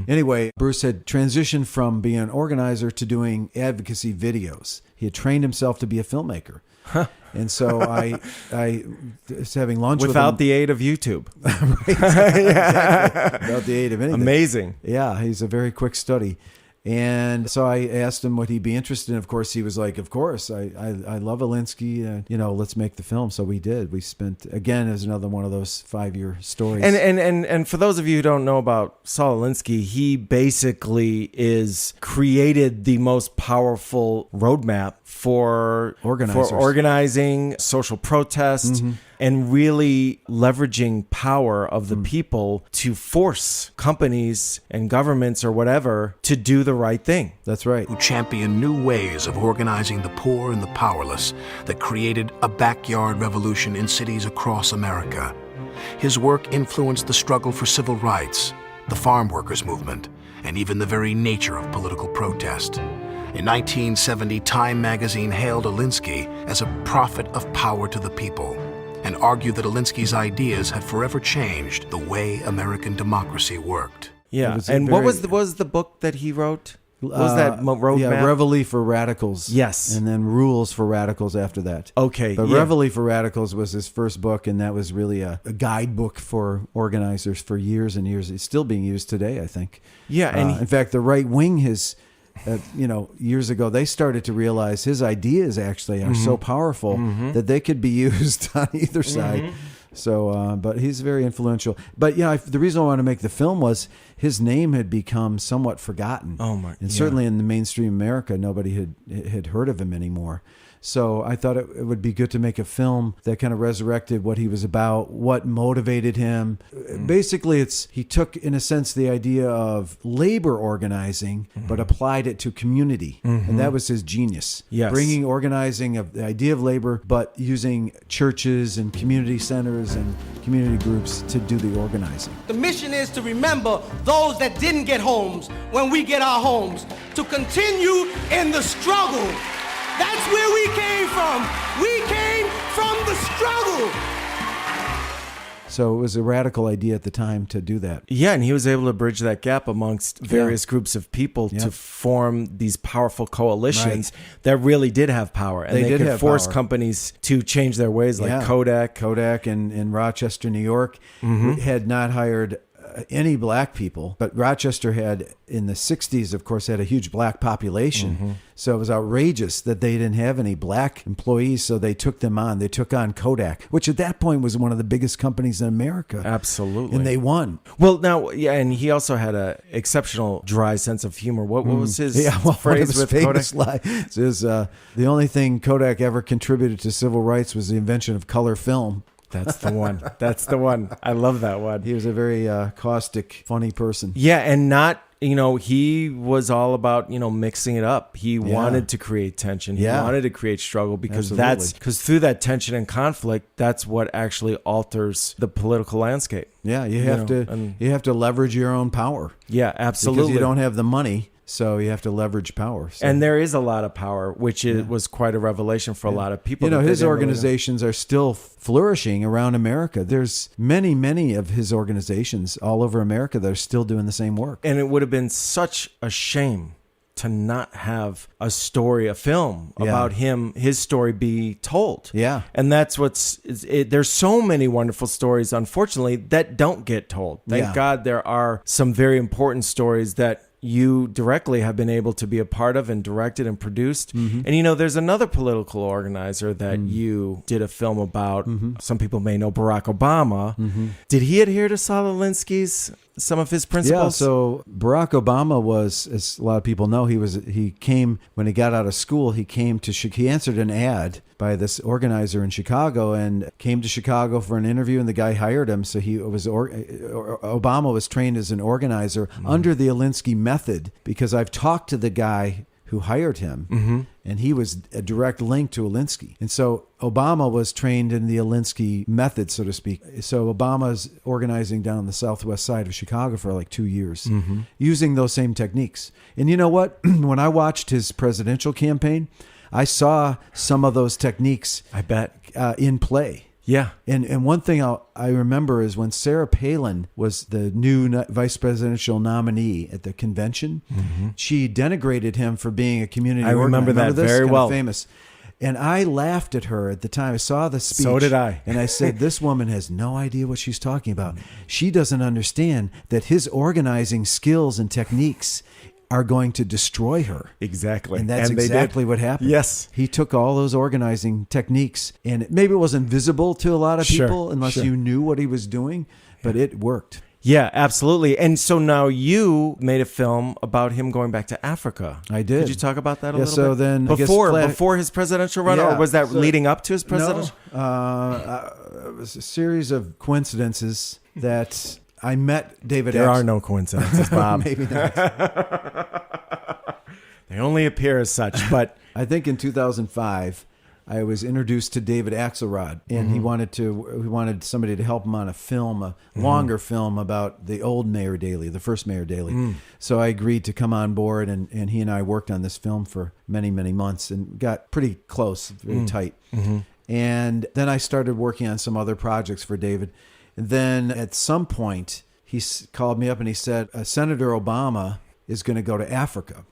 Anyway, Bruce had transitioned from being an organizer to doing advocacy videos. He had trained himself to be a filmmaker. And so I was having lunch with him. Without the aid of YouTube. Exactly. Without the aid of anything. Amazing. Yeah, he's a very quick study. And so I asked him what he'd be interested in. Of course, he was like, of course, I love Alinsky. Let's make the film. So we did. We spent, again, as another one of those 5-year stories. And for those of you who don't know about Saul Alinsky, he basically created the most powerful roadmap for organizing social protest and really leveraging power of the people to force companies and governments or whatever to do the right thing. That's right. Who championed new ways of organizing the poor and the powerless that created a backyard revolution in cities across America. His work influenced the struggle for civil rights, the farm workers movement, and even the very nature of political protest. In 1970, Time magazine hailed Alinsky as a prophet of power to the people and argued that Alinsky's ideas had forever changed the way American democracy worked. Yeah, and what was the book that he wrote? What was that roadmap? Yeah, Reveille for Radicals. Yes. And then Rules for Radicals after that. Okay. But Reveille for Radicals was his first book, and that was really a guidebook for organizers for years and years. It's still being used today, I think. Yeah, and in fact, the right wing has... years ago, they started to realize his ideas actually are so powerful that they could be used on either side. So, but he's very influential. But the reason I wanted to make the film was his name had become somewhat forgotten. Oh my! And certainly in the mainstream America, nobody had heard of him anymore. So I thought it would be good to make a film that kind of resurrected what he was about, what motivated him. Basically, he took, in a sense, the idea of labor organizing, but applied it to community. And that was his genius. Yes. Bringing organizing of the idea of labor, but using churches and community centers and community groups to do the organizing. The mission is to remember those that didn't get homes when we get our homes, to continue in the struggle. That's where we came from. We came from the struggle. So it was a radical idea at the time to do that. Yeah, and he was able to bridge that gap amongst various groups of people to form these powerful coalitions that really did have power. And they could force companies to change their ways, like Kodak. Kodak in Rochester, New York, had not hired any black people, but Rochester had, in the 60s, of course, had a huge black population. So it was outrageous that they didn't have any black employees, so they took them on. They took on Kodak, which at that point was one of the biggest companies in America. Absolutely. And they won. Well, now, and he also had an exceptional dry sense of humor. What was his phrase with famous Kodak? Is the only thing Kodak ever contributed to civil rights was the invention of color film. That's the one. That's the one. I love that one. He was a very caustic, funny person. Yeah, and not, he was all about, mixing it up. He wanted to create tension. He wanted to create struggle because because through that tension and conflict, that's what actually alters the political landscape. Yeah, you have to leverage your own power. Yeah, absolutely. Because you don't have the money. So you have to leverage power. So. And there is a lot of power, which was quite a revelation for a lot of people. His organizations are still flourishing around America. There's many, many of his organizations all over America that are still doing the same work. And it would have been such a shame to not have a film about him, his story be told. Yeah. And that's there's so many wonderful stories, unfortunately, that don't get told. Thank God there are some very important stories that you directly have been able to be a part of and directed and produced. And, there's another political organizer that you did a film about. Some people may know Barack Obama. Did he adhere to Saul Alinsky's, some of his principles? Yeah, so Barack Obama was, as a lot of people know, he came, when he got out of school, he answered an ad by this organizer in Chicago and came to Chicago for an interview, and the guy hired him. So Obama was trained as an organizer under the Alinsky method, because I've talked to the guy who hired him, and he was a direct link to Alinsky. And so Obama was trained in the Alinsky method, so to speak. So Obama's organizing down the southwest side of Chicago for like 2 years, using those same techniques. And you know what? When I watched his presidential campaign, I saw some of those techniques, I bet, in play. Yeah. And one thing I remember is when Sarah Palin was the new vice presidential nominee at the convention, she denigrated him for being a community organizer. I remember that very Kind well. of famous. And I laughed at her at the time. I saw the speech. So did I. And I said, this woman has no idea what she's talking about. She doesn't understand that his organizing skills and techniques are going to destroy her. Exactly. And that's exactly what happened. Yes. He took all those organizing techniques, and maybe it wasn't visible to a lot of people unless you knew what he was doing, but it worked. Yeah, absolutely. And so now you made a film about him going back to Africa. I did. Could you talk about that a little so bit? then before his presidential run, or was that leading up to his presidential? No, it was a series of coincidences that I met David. There are no coincidences, Bob. Maybe not. They only appear as such. But I think in 2005, I was introduced to David Axelrod, and he wanted somebody to help him on a film, a longer film about the old Mayor Daley, the first Mayor Daley. So I agreed to come on board, and he and I worked on this film for many, many months and got pretty close, very tight. And then I started working on some other projects for David. And then at some point, he called me up and he said, Senator Obama is going to go to Africa.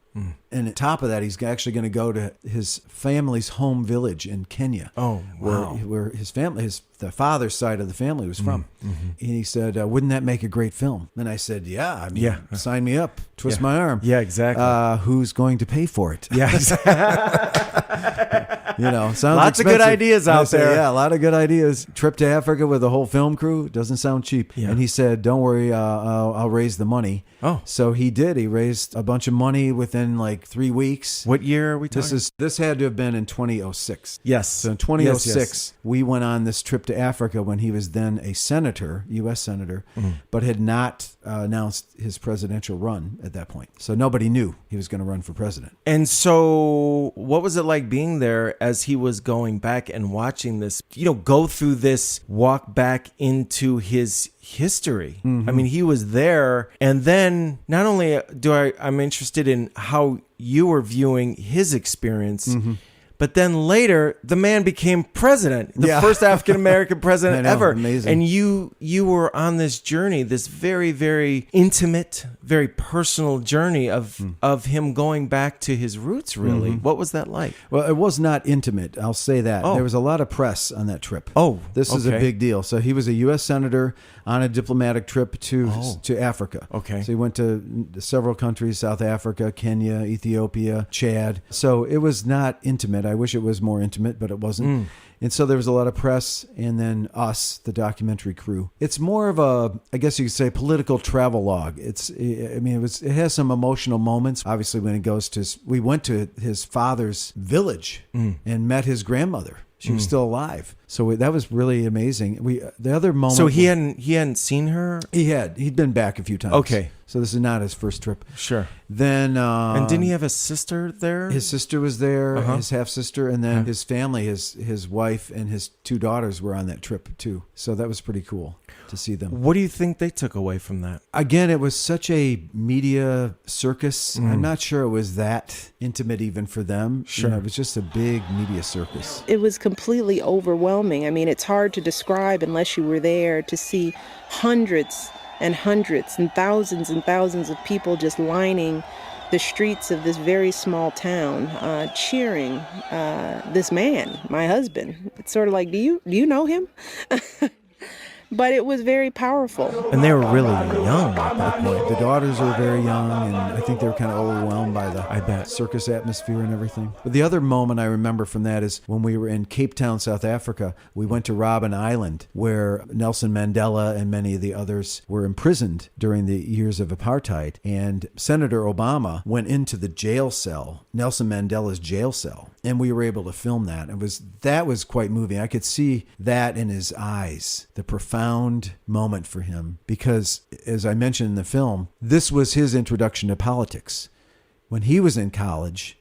And on top of that, he's actually going to go to his family's home village in Kenya. Oh, wow. Where his family, the father's side of the family was from. And he said, wouldn't that make a great film? And I said, yeah. I mean, sign me up. Twist my arm. Yeah, exactly. Who's going to pay for it? Yeah, exactly. Sounds lots expensive. of good ideas out there. Yeah, a lot of good ideas. Trip to Africa with a whole film crew doesn't sound cheap. Yeah. And he said, don't worry, I'll raise the money. Oh. So he did. He raised a bunch of money within like 3 weeks. What year are we talking? This had to have been in 2006. Yes. So in 2006, we went on this trip to Africa when he was then a senator, U.S. senator, but had not announced his presidential run at that point. So nobody knew he was going to run for president. And so what was it like being there as he was going back and watching this, go through this walk back into his history? I mean, he was there. And then not only I'm interested in how you were viewing his experience, but then later the man became president, the first African-American president ever. Amazing. And you were on this journey, this very, very intimate, very personal journey of him going back to his roots, really. What was that like? Well, it was not intimate. I'll say that. Oh. There was a lot of press on that trip. Oh, this is a big deal. So he was a U.S. senator on a diplomatic trip to Africa. Okay. So he went to several countries, South Africa, Kenya, Ethiopia, Chad. So it was not intimate. I wish it was more intimate, but it wasn't. And so there was a lot of press, and then us, the documentary crew. It's more of a, I guess you could say, political travelogue. It has some emotional moments. Obviously, when it goes to, we went to his father's village and met his grandmother. She was still alive. So that was really amazing. The other moment. So he hadn't seen her? He'd been back a few times. Okay. So this is not his first trip. Sure. Then and didn't he have a sister there? His sister was there, his half sister, and then his family, his wife and his 2 daughters were on that trip too. So that was pretty cool to see them. What do you think they took away from that? Again, it was such a media circus. I'm not sure it was that intimate even for them. Sure. It was just a big media circus. It was completely overwhelming. I mean, it's hard to describe unless you were there to see hundreds and hundreds and thousands of people just lining the streets of this very small town, cheering this man, my husband. It's sort of like, do you know him? But it was very powerful. And they were really young at that point. The daughters were very young, and I think they were kind of overwhelmed by the circus atmosphere and everything. But the other moment I remember from that is when we were in Cape Town, South Africa. We went to Robben Island, where Nelson Mandela and many of the others were imprisoned during the years of apartheid. And Senator Obama went into the jail cell, Nelson Mandela's jail cell, and we were able to film that. That was quite moving. I could see that in his eyes, the profound moment for him, because as I mentioned in the film, this was his introduction to politics. When he was in college,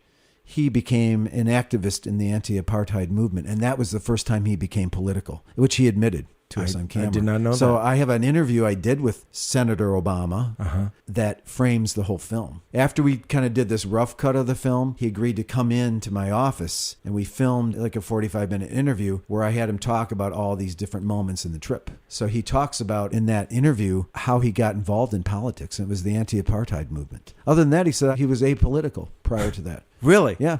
he became an activist in the anti-apartheid movement, and that was the first time he became political, which he admitted to us on camera. I did not know that. So I have an interview I did with Senator Obama that frames the whole film. After we kind of did this rough cut of the film, he agreed to come in to my office, and we filmed like a 45-minute interview where I had him talk about all these different moments in the trip. So he talks about in that interview how he got involved in politics, and it was the anti-apartheid movement. Other than that, he said he was apolitical prior to that. Really? Yeah.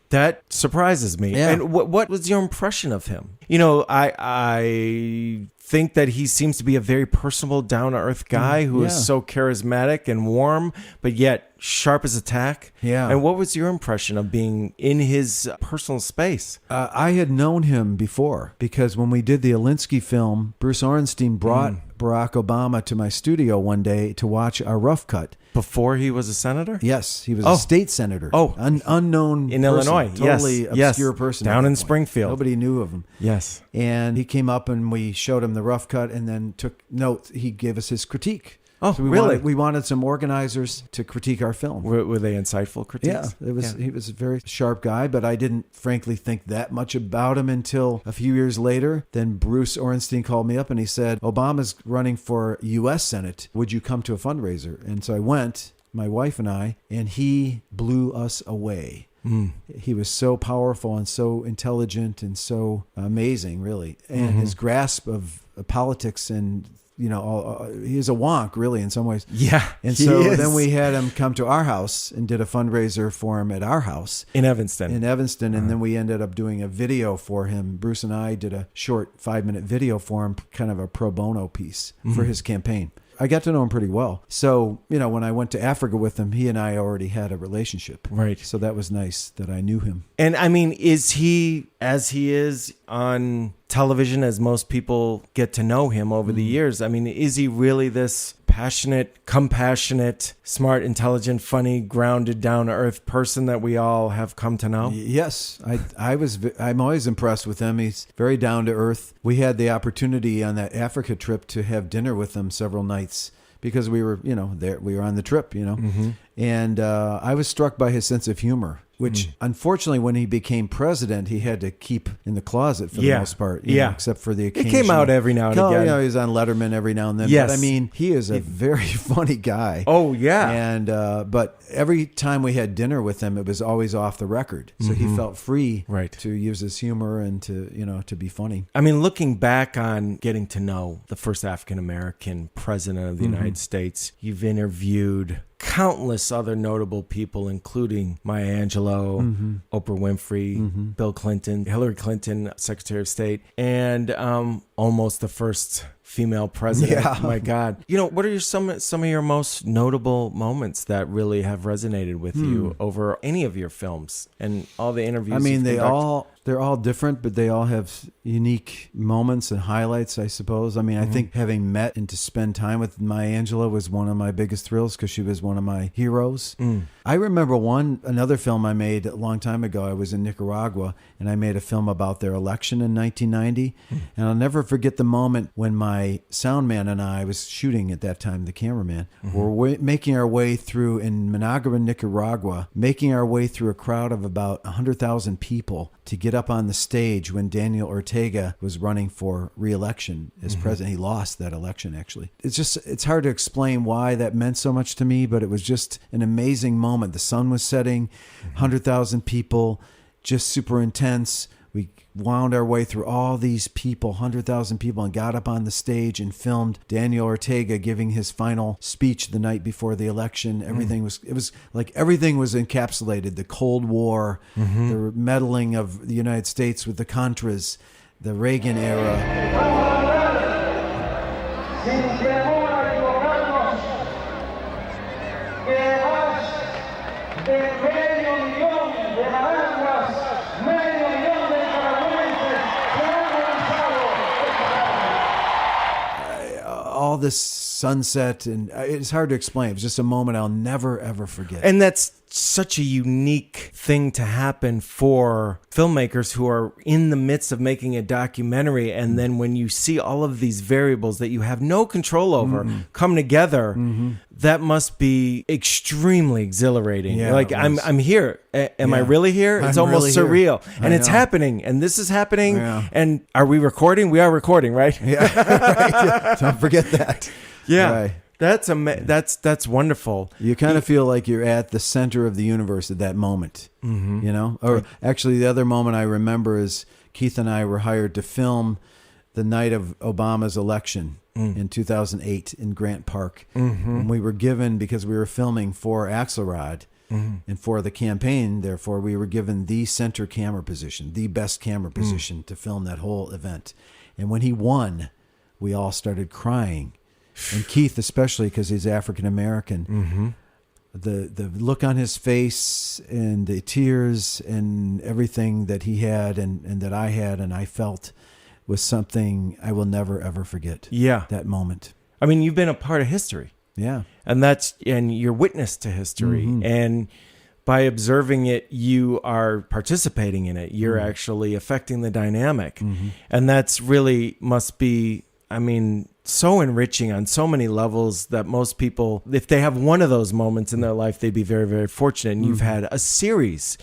That surprises me. Yeah. And what was your impression of him? You know, I think that he seems to be a very personable, down-to-earth guy who is so charismatic and warm, but yet sharp as a tack. Yeah. And what was your impression of being in his personal space? I had known him before because when we did the Alinsky film, Bruce Orenstein brought Barack Obama to my studio one day to watch our rough cut. Before he was a senator? Yes, he was a state senator. Unknown in person, Illinois. Totally obscure person. Down in Springfield. Nobody knew of him. Yes. And he came up and we showed him the rough cut and then took note. He gave us his critique. Oh, so really? We wanted some organizers to critique our film. Were they insightful critiques? Yeah, he was a very sharp guy, but I didn't frankly think that much about him until a few years later. Then Bruce Orenstein called me up and he said, Obama's running for U.S. Senate. Would you come to a fundraiser? And so I went, my wife and I, and he blew us away. He was so powerful and so intelligent and so amazing, really. And his grasp of politics and he's a wonk, really, in some ways. Yeah, and so then we had him come to our house and did a fundraiser for him at our house in Evanston. And then we ended up doing a video for him. Bruce and I did a short 5-minute video for him, kind of a pro bono piece for his campaign. I got to know him pretty well. So, when I went to Africa with him, he and I already had a relationship. Right. So that was nice that I knew him. And I mean, is he as he is on television as most people get to know him over the years? I mean, is he really this passionate, compassionate, smart, intelligent, funny, grounded, down-to-earth person that we all have come to know? Yes. I'm always impressed with him. He's very down-to-earth. We had the opportunity on that Africa trip to have dinner with him several nights because we were, there. We were on the trip, And I was struck by his sense of humor, which unfortunately, when he became president, he had to keep in the closet for the most part. Except for the occasion. It came out every now and again. He was on Letterman every now and then. Yes. But I mean, he is a very funny guy. Oh, yeah. And but every time we had dinner with him, it was always off the record. So he felt free to use his humor and to be funny. I mean, looking back on getting to know the first African-American president of the United States, you've interviewed countless other notable people, including Maya Angelou, Oprah Winfrey, Bill Clinton, Hillary Clinton, Secretary of State, and almost the first female president. Yeah. My God. What are some of your most notable moments that really have resonated with you over any of your films and all the interviews? I mean, they're all different, but they all have unique moments and highlights, I suppose. I mean, I think having met and to spend time with Maya Angelou was one of my biggest thrills because she was one of my heroes. I remember another film I made a long time ago. I was in Nicaragua and I made a film about their election in 1990. And I'll never forget the moment when my sound man and I was shooting at that time, the cameraman, were making our way through in Managua, Nicaragua, making our way through a crowd of about 100,000 people to get up on the stage when Daniel Ortega was running for re-election as president. He lost that election, actually. It's hard to explain why that meant so much to me, but it was just an amazing moment. The sun was setting, 100,000 people, just super intense. We wound our way through all these people, 100,000 people, and got up on the stage and filmed Daniel Ortega giving his final speech the night before the election. Everything was encapsulated. The Cold War, the meddling of the United States with the Contras, the Reagan era. All this sunset, and it's hard to explain. It was just a moment I'll never, ever forget. And that's such a unique thing to happen for filmmakers who are in the midst of making a documentary. And then when you see all of these variables that you have no control over come together, that must be extremely exhilarating. Yeah, like, I'm here. Am I really here? It's I'm almost really surreal. here. And I it's know. happening. And this is happening. Yeah. And are we recording? We are recording, right? Yeah, right. Don't forget that. Yeah. Right. That's wonderful. You kind of feel like you're at the center of the universe at that moment, you know? Or actually, the other moment I remember is Keith and I were hired to film the night of Obama's election in 2008 in Grant Park. And we were given, because we were filming for Axelrod and for the campaign, therefore, we were given the center camera position, the best camera position to film that whole event. And when he won, we all started crying. And Keith, especially because he's African American, the look on his face and the tears and everything that he had and that I had and I felt was something I will never, ever forget. Yeah. That moment. I mean, you've been a part of history. Yeah. And you're witness to history. And by observing it, you are participating in it. You're actually affecting the dynamic. And that's really must be, I mean, so enriching on so many levels that most people, if they have one of those moments in their life, they'd be very, very fortunate. And you've had a series.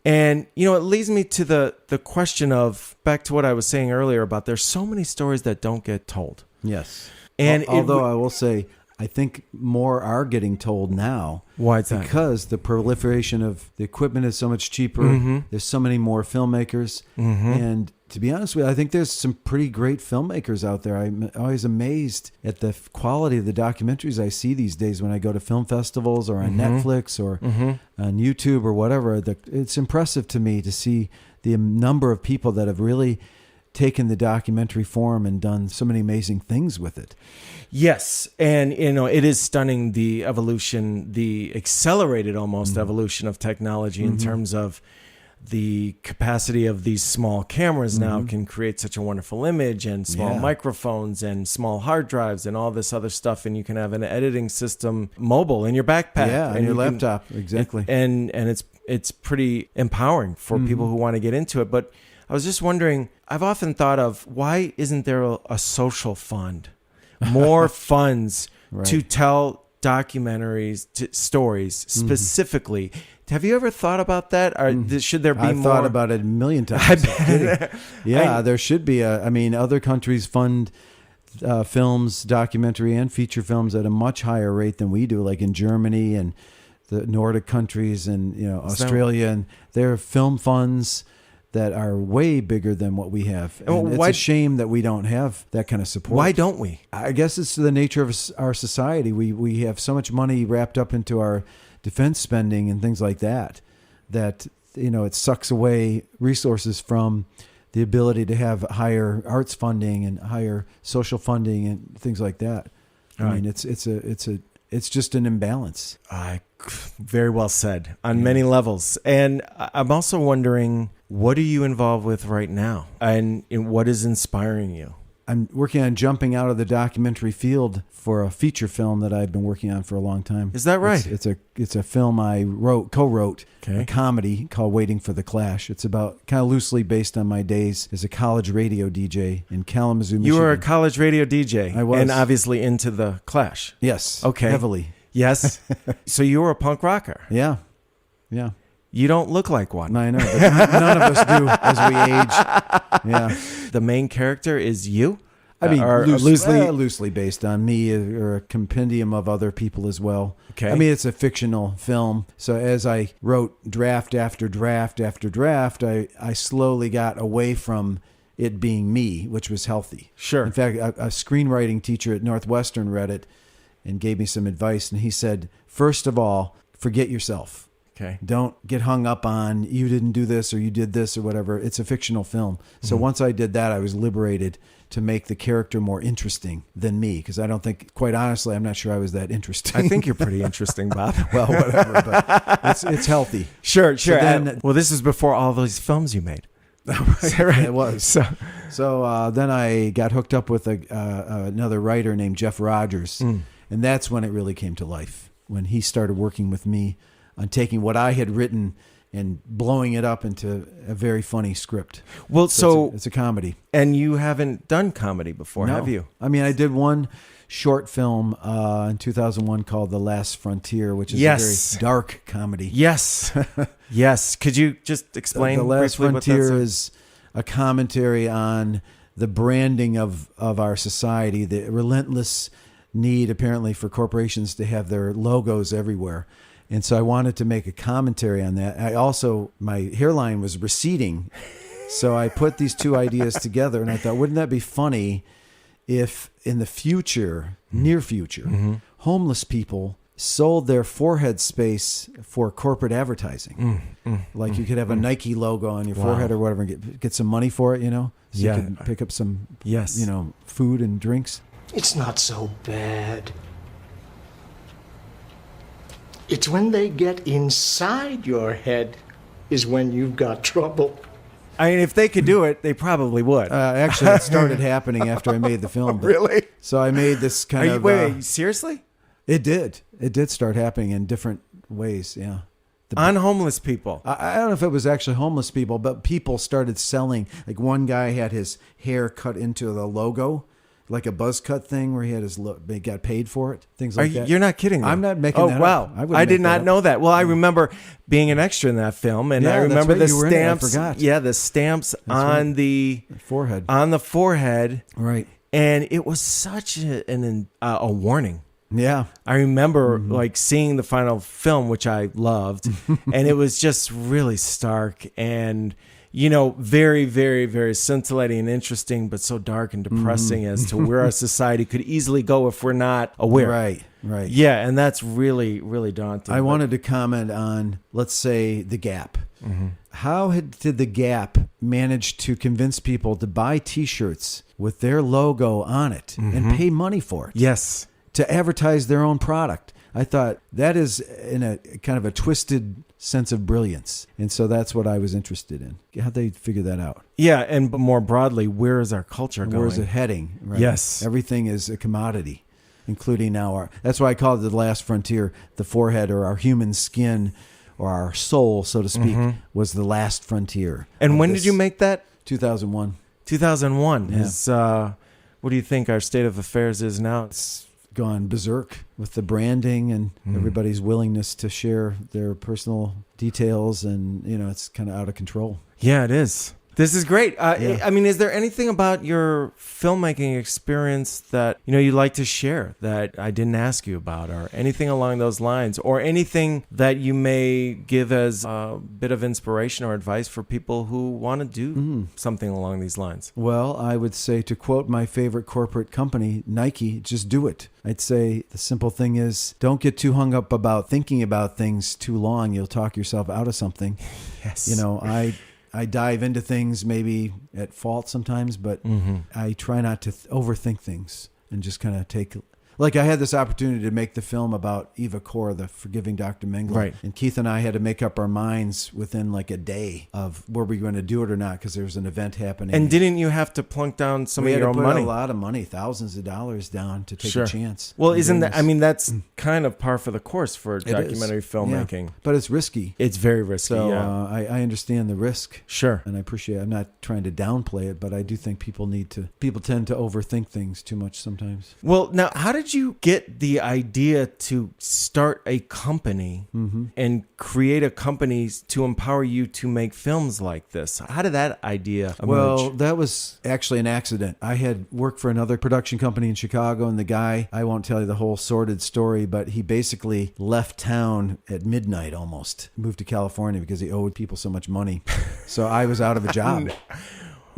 And, you know, it leads me to the question of, back to what I was saying earlier about there's so many stories that don't get told. Yes. And although I will say, I think more are getting told now. Why is that? Because the proliferation of the equipment is so much cheaper. There's so many more filmmakers. And to be honest with you, I think there's some pretty great filmmakers out there. I'm always amazed at the quality of the documentaries I see these days when I go to film festivals or on Netflix or on YouTube or whatever. It's impressive to me to see the number of people that have really taken the documentary form and done so many amazing things with it. Yes. And, you know, it is stunning, the evolution, the accelerated almost evolution of technology in terms of the capacity of these small cameras now can create such a wonderful image, and small microphones and small hard drives and all this other stuff. And you can have an editing system mobile in your backpack. Yeah, and your laptop. Exactly. And it's pretty empowering for people who want to get into it. But I was just wondering, I've often thought of, why isn't there a social fund? More funds to tell documentaries, stories specifically. Have you ever thought about that? Or should there be more? I've thought about it a million times. There should be. Other countries fund films, documentary and feature films at a much higher rate than we do, like in Germany and the Nordic countries and Australia. And there are film funds that are way bigger than what we have. And it's a shame that we don't have that kind of support. Why don't we? I guess it's the nature of our society. We have so much money wrapped up into our defense spending and things like that, it sucks away resources from the ability to have higher arts funding and higher social funding and things like that. I mean, it's just an imbalance. Very well said on many levels. And I'm also wondering, what are you involved with right now? And what is inspiring you? I'm working on jumping out of the documentary field for a feature film that I've been working on for a long time. Is that right? It's a film I co-wrote, a comedy called Waiting for the Clash. It's about kind of loosely based on my days as a college radio DJ in Kalamazoo, Michigan. You were a college radio DJ. I was. And obviously into the Clash. Yes. Okay. Heavily. Yes. So you were a punk rocker. Yeah. Yeah. You don't look like one. I know, but none of us do as we age. Yeah. The main character is you? I mean, loosely loosely based on me or a compendium of other people as well. Okay. I mean, it's a fictional film. So as I wrote draft after draft after draft, I slowly got away from it being me, which was healthy. Sure. In fact, a screenwriting teacher at Northwestern read it and gave me some advice. And he said, first of all, forget yourself. Okay. Don't get hung up on you didn't do this or you did this or whatever. It's a fictional film. So once I did that, I was liberated to make the character more interesting than me, because I don't think, quite honestly, I'm not sure I was that interesting. I think you're pretty interesting, Bob. Well, whatever, but it's healthy. Sure. So then, well, this is before all those films you made. Right. It was. So then I got hooked up with another writer named Jeff Rogers, and that's when it really came to life, when he started working with me on taking what I had written and blowing it up into a very funny script. Well, so it's a comedy. And you haven't done comedy before, No. have you? I mean, I did one short film in 2001 called The Last Frontier, which is a very dark comedy. Yes. Yes. Could you just explain The Last briefly what Frontier that's is a commentary on the branding of our society, the relentless need apparently for corporations to have their logos everywhere. And so I wanted to make a commentary on that. My hairline was receding. So I put these two ideas together and I thought, wouldn't that be funny if in the future, near future, homeless people sold their forehead space for corporate advertising. Like you could have a Nike logo on your forehead or whatever and get some money for it, so you could pick up some, food and drinks. It's not so bad. It's when they get inside your head is when you've got trouble. I mean, if they could do it, they probably would. Actually, it started happening after I made the film. Really? So I made this kind of... Wait, seriously? It did. It did start happening in different ways, yeah. On homeless people? I don't know if it was actually homeless people, but people started selling. Like one guy had his hair cut into the logo, like a buzz cut thing where he got paid for it, things like that. You're not kidding me. I'm not making that wow. up. I did not know that. Well, I remember being an extra in that film, and I remember the stamps. I forgot. Yeah, the stamps on the forehead. On the forehead. Right. And it was such a warning. Yeah. I remember like seeing the final film, which I loved, and it was just really stark and, very, very, very scintillating and interesting, but so dark and depressing as to where our society could easily go if we're not aware. Right. Yeah, and that's really, really daunting. I wanted to comment on, let's say, The Gap. How did The Gap manage to convince people to buy T-shirts with their logo on it and pay money for it? Yes. To advertise their own product. I thought that is in a kind of a twisted sense of brilliance. And so that's what I was interested in. How'd they figure that out? Yeah, and more broadly, where is our culture going? Where is it heading? Right? Yes. Everything is a commodity, including now that's why I call it The Last Frontier. The forehead, or our human skin, or our soul, so to speak, was the last frontier. And when did you make that? 2001. 2001 Yeah. is, what do you think our state of affairs is now? It's gone berserk with the branding and everybody's willingness to share their personal details, and it's kind of out of control. Yeah, it is. This is great. I mean, is there anything about your filmmaking experience that you'd like to share that I didn't ask you about, or anything along those lines, or anything that you may give as a bit of inspiration or advice for people who want to do something along these lines? Well, I would say, to quote my favorite corporate company, Nike, just do it. I'd say the simple thing is, don't get too hung up about thinking about things too long. You'll talk yourself out of something. Yes. I dive into things maybe at fault sometimes, but I try not to overthink things and just kind of take... Like I had this opportunity to make the film about Eva Kor, the forgiving Dr. Mengele. Right. And Keith and I had to make up our minds within like a day of were we going to do it or not, because there was an event happening. And didn't you have to plunk down some of your own money? We had to put a lot of money, thousands of dollars down to take a chance. Well, isn't that... I mean, that's kind of par for the course for documentary filmmaking. Yeah. But it's risky. It's very risky, so, I understand the risk. Sure. And I appreciate it. I'm not trying to downplay it, but I do think people tend to overthink things too much sometimes. Well, now, how did you get the idea to start a company and create a company to empower you to make films like this? How did that idea emerge? Well, that was actually an accident. I had worked for another production company in Chicago, and the guy, I won't tell you the whole sordid story, but he basically left town at midnight almost, moved to California because he owed people so much money. So I was out of a job.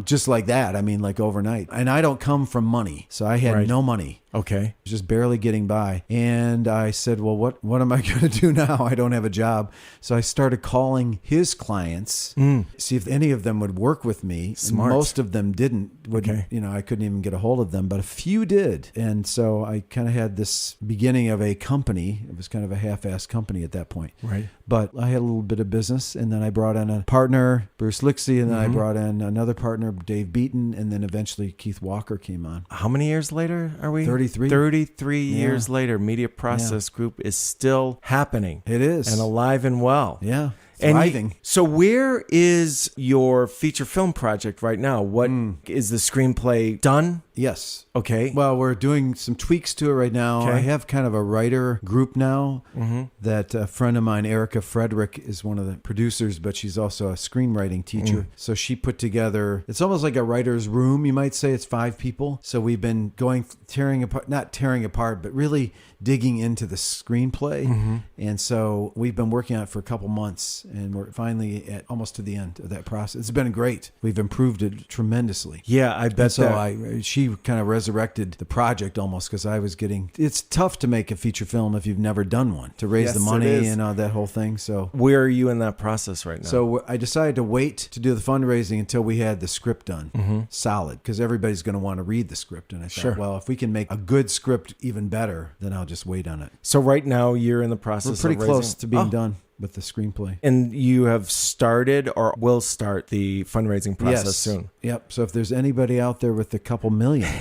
Just like that. I mean, like overnight. And I don't come from money. So I had no money. Okay. Just barely getting by. And I said, well, what am I going to do now? I don't have a job. So I started calling his clients, see if any of them would work with me. Smart. And most of them didn't. I couldn't even get a hold of them, but a few did. And so I kind of had this beginning of a company. It was kind of a half-assed company at that point. Right. But I had a little bit of business, and then I brought in a partner, Bruce Lixie, and then I brought in another partner, Dave Beaton, and then eventually Keith Walker came on. How many years later are we? 33. 33 years later, Media Process Group is still happening. It is. And alive and well. Yeah. And Thriving. so where is your feature film project right now? What is the screenplay done? Yes. Okay. Well, we're doing some tweaks to it right now. Okay. I have kind of a writer group now that a friend of mine, Erica Frederick, is one of the producers, but she's also a screenwriting teacher. So she put together, it's almost like a writer's room, you might say. It's 5 people. So we've been not tearing apart, but really digging into the screenplay. And so we've been working on it for a couple months, and we're finally almost to the end of that process. It's been great. We've improved it tremendously. Yeah, I bet so she kind of resurrected the project almost, because I was it's tough to make a feature film if you've never done one, to raise the money and that whole thing. So where are you in that process right now? So I decided to wait to do the fundraising until we had the script done solid, because everybody's going to want to read the script. And I thought, well, if we can make a good script even better, then I'll just wait on it. So right now you're in the process We're pretty of close to being done with the screenplay. And you have started or will start the fundraising process soon? Yep. So if there's anybody out there with a couple million,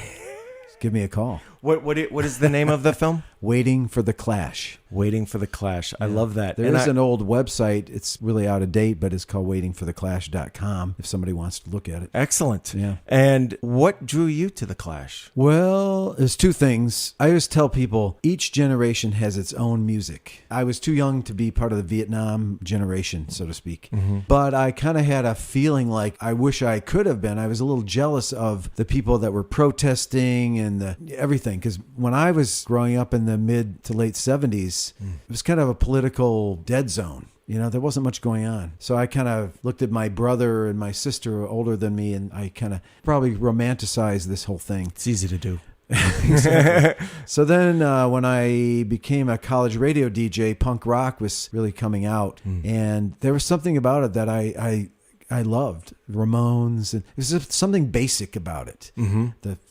give me a call. What is the name of the film? Waiting for the Clash. Waiting for the Clash. I love that. There is an old website. It's really out of date, but it's called waitingfortheclash.com if somebody wants to look at it. Excellent. Yeah. And what drew you to the Clash? Well, there's 2 things. I always tell people each generation has its own music. I was too young to be part of the Vietnam generation, so to speak. But I kind of had a feeling like I wish I could have been. I was a little jealous of the people that were protesting and everything. Because when I was growing up in the mid to late 70s, it was kind of a political dead zone. There wasn't much going on. So I kind of looked at my brother and my sister older than me, and I kind of probably romanticized this whole thing. It's easy to do. Exactly. So then when I became a college radio DJ, punk rock was really coming out. And there was something about it that I loved. Ramones, and there's just something basic about it.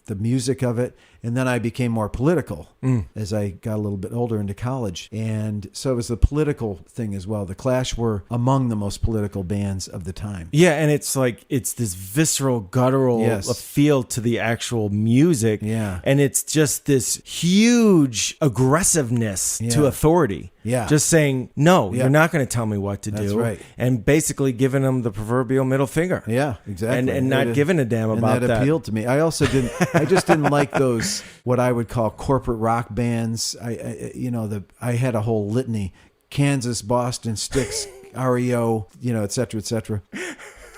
The music of it. And then I became more political as I got a little bit older into college. And so it was the political thing as well. The Clash were among the most political bands of the time. Yeah, and it's this visceral, guttural feel to the actual music. Yeah. And it's just this huge aggressiveness to authority. Yeah. Just saying, no, you're not going to tell me what to do. That's right. And basically giving them the proverbial middle finger. Yeah, exactly. And not giving a damn about that. And that appealed to me. I also I just didn't like those, what I would call corporate rock bands. I had a whole litany: Kansas, Boston, Styx, REO, et cetera, et cetera.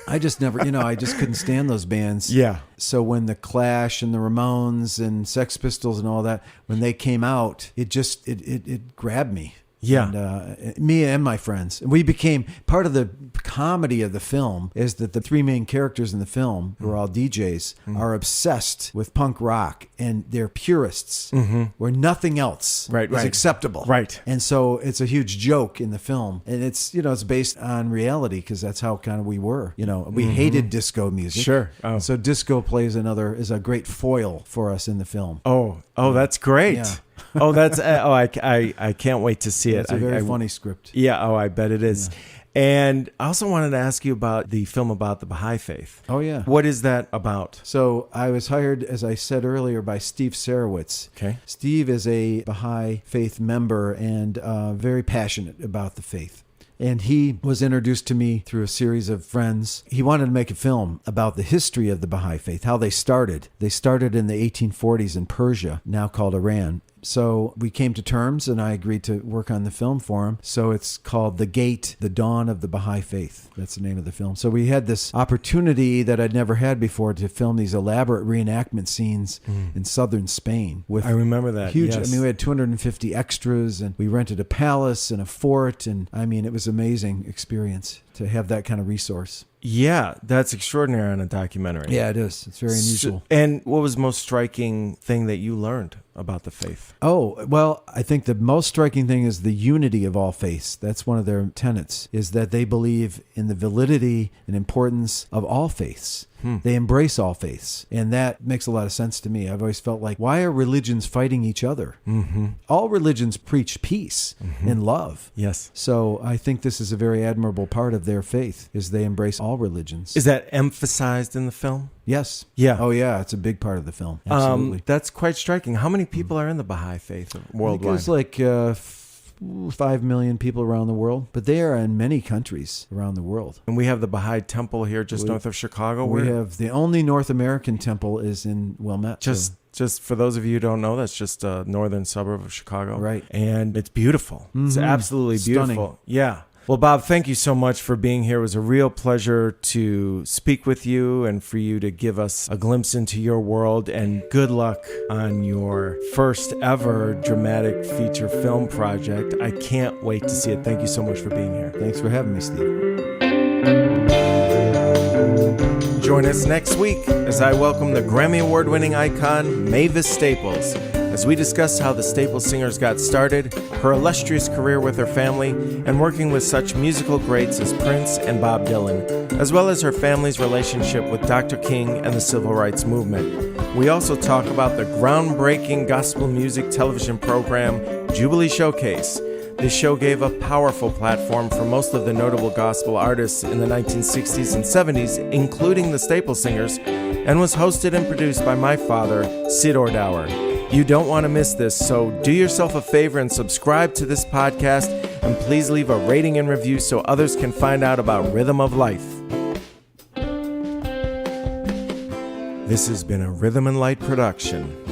I just never, I just couldn't stand those bands. Yeah. So when the Clash and the Ramones and Sex Pistols and all that, when they came out, it just, it grabbed me. Yeah. And, me and my friends. We became part of the comedy of the film is that the 3 main characters in the film, who are all DJs, are obsessed with punk rock, and they're purists where nothing else is acceptable. Right. And so it's a huge joke in the film. And it's, it's based on reality, because that's how kind of we were. We hated disco music. Sure. Oh. So disco is a great foil for us in the film. Oh, that's great. Yeah. Oh, that's I can't wait to see it. It's a very funny script. Yeah. Oh, I bet it is. Yeah. And I also wanted to ask you about the film about the Baha'i faith. Oh, yeah. What is that about? So I was hired, as I said earlier, by Steve Sarowitz. Okay. Steve is a Baha'i faith member and very passionate about the faith. And he was introduced to me through a series of friends. He wanted to make a film about the history of the Baha'i faith, how they started. They started in the 1840s in Persia, now called Iran. So we came to terms, and I agreed to work on the film for him. So it's called The Gate, The Dawn of the Baha'i Faith. That's the name of the film. So we had this opportunity that I'd never had before to film these elaborate reenactment scenes in southern Spain. I remember that. Huge. Yes. I mean, we had 250 extras, and we rented a palace and a fort, and I mean, it was an amazing experience to have that kind of resource. Yeah, that's extraordinary on a documentary. Yeah, it is. It's very unusual. And what was the most striking thing that you learned about the faith? Oh, well, I think the most striking thing is the unity of all faiths. That's one of their tenets, is that they believe in the validity and importance of all faiths. They embrace all faiths. And that makes a lot of sense to me. I've always felt like, why are religions fighting each other? All religions preach peace and love. Yes. So I think this is a very admirable part of their faith, is they embrace all religions. Is that emphasized in the film? Yes. Yeah. Oh, yeah. It's a big part of the film. Absolutely. That's quite striking. How many people are in the Baha'i faith worldwide? I think it's like 5 million people around the world, but they are in many countries around the world. And we have the Baha'i temple here just north of Chicago. We have the only North American temple is in Wilmette. Just for those of you who don't know, that's just a northern suburb of Chicago. Right. And it's beautiful. It's absolutely beautiful. Stunning. Yeah. Well, Bob, thank you so much for being here. It was a real pleasure to speak with you and for you to give us a glimpse into your world. And good luck on your first ever dramatic feature film project. I can't wait to see it. Thank you so much for being here. Thanks for having me, Steve. Join us next week as I welcome the Grammy Award-winning icon Mavis Staples, as we discuss how the Staples Singers got started, her illustrious career with her family, and working with such musical greats as Prince and Bob Dylan, as well as her family's relationship with Dr. King and the Civil Rights Movement. We also talk about the groundbreaking gospel music television program, Jubilee Showcase. This show gave a powerful platform for most of the notable gospel artists in the 1960s and 70s, including the Staples Singers, and was hosted and produced by my father, Sid Ordower. You don't want to miss this, so do yourself a favor and subscribe to this podcast, and please leave a rating and review so others can find out about Rhythm of Life. This has been a Rhythm and Light production.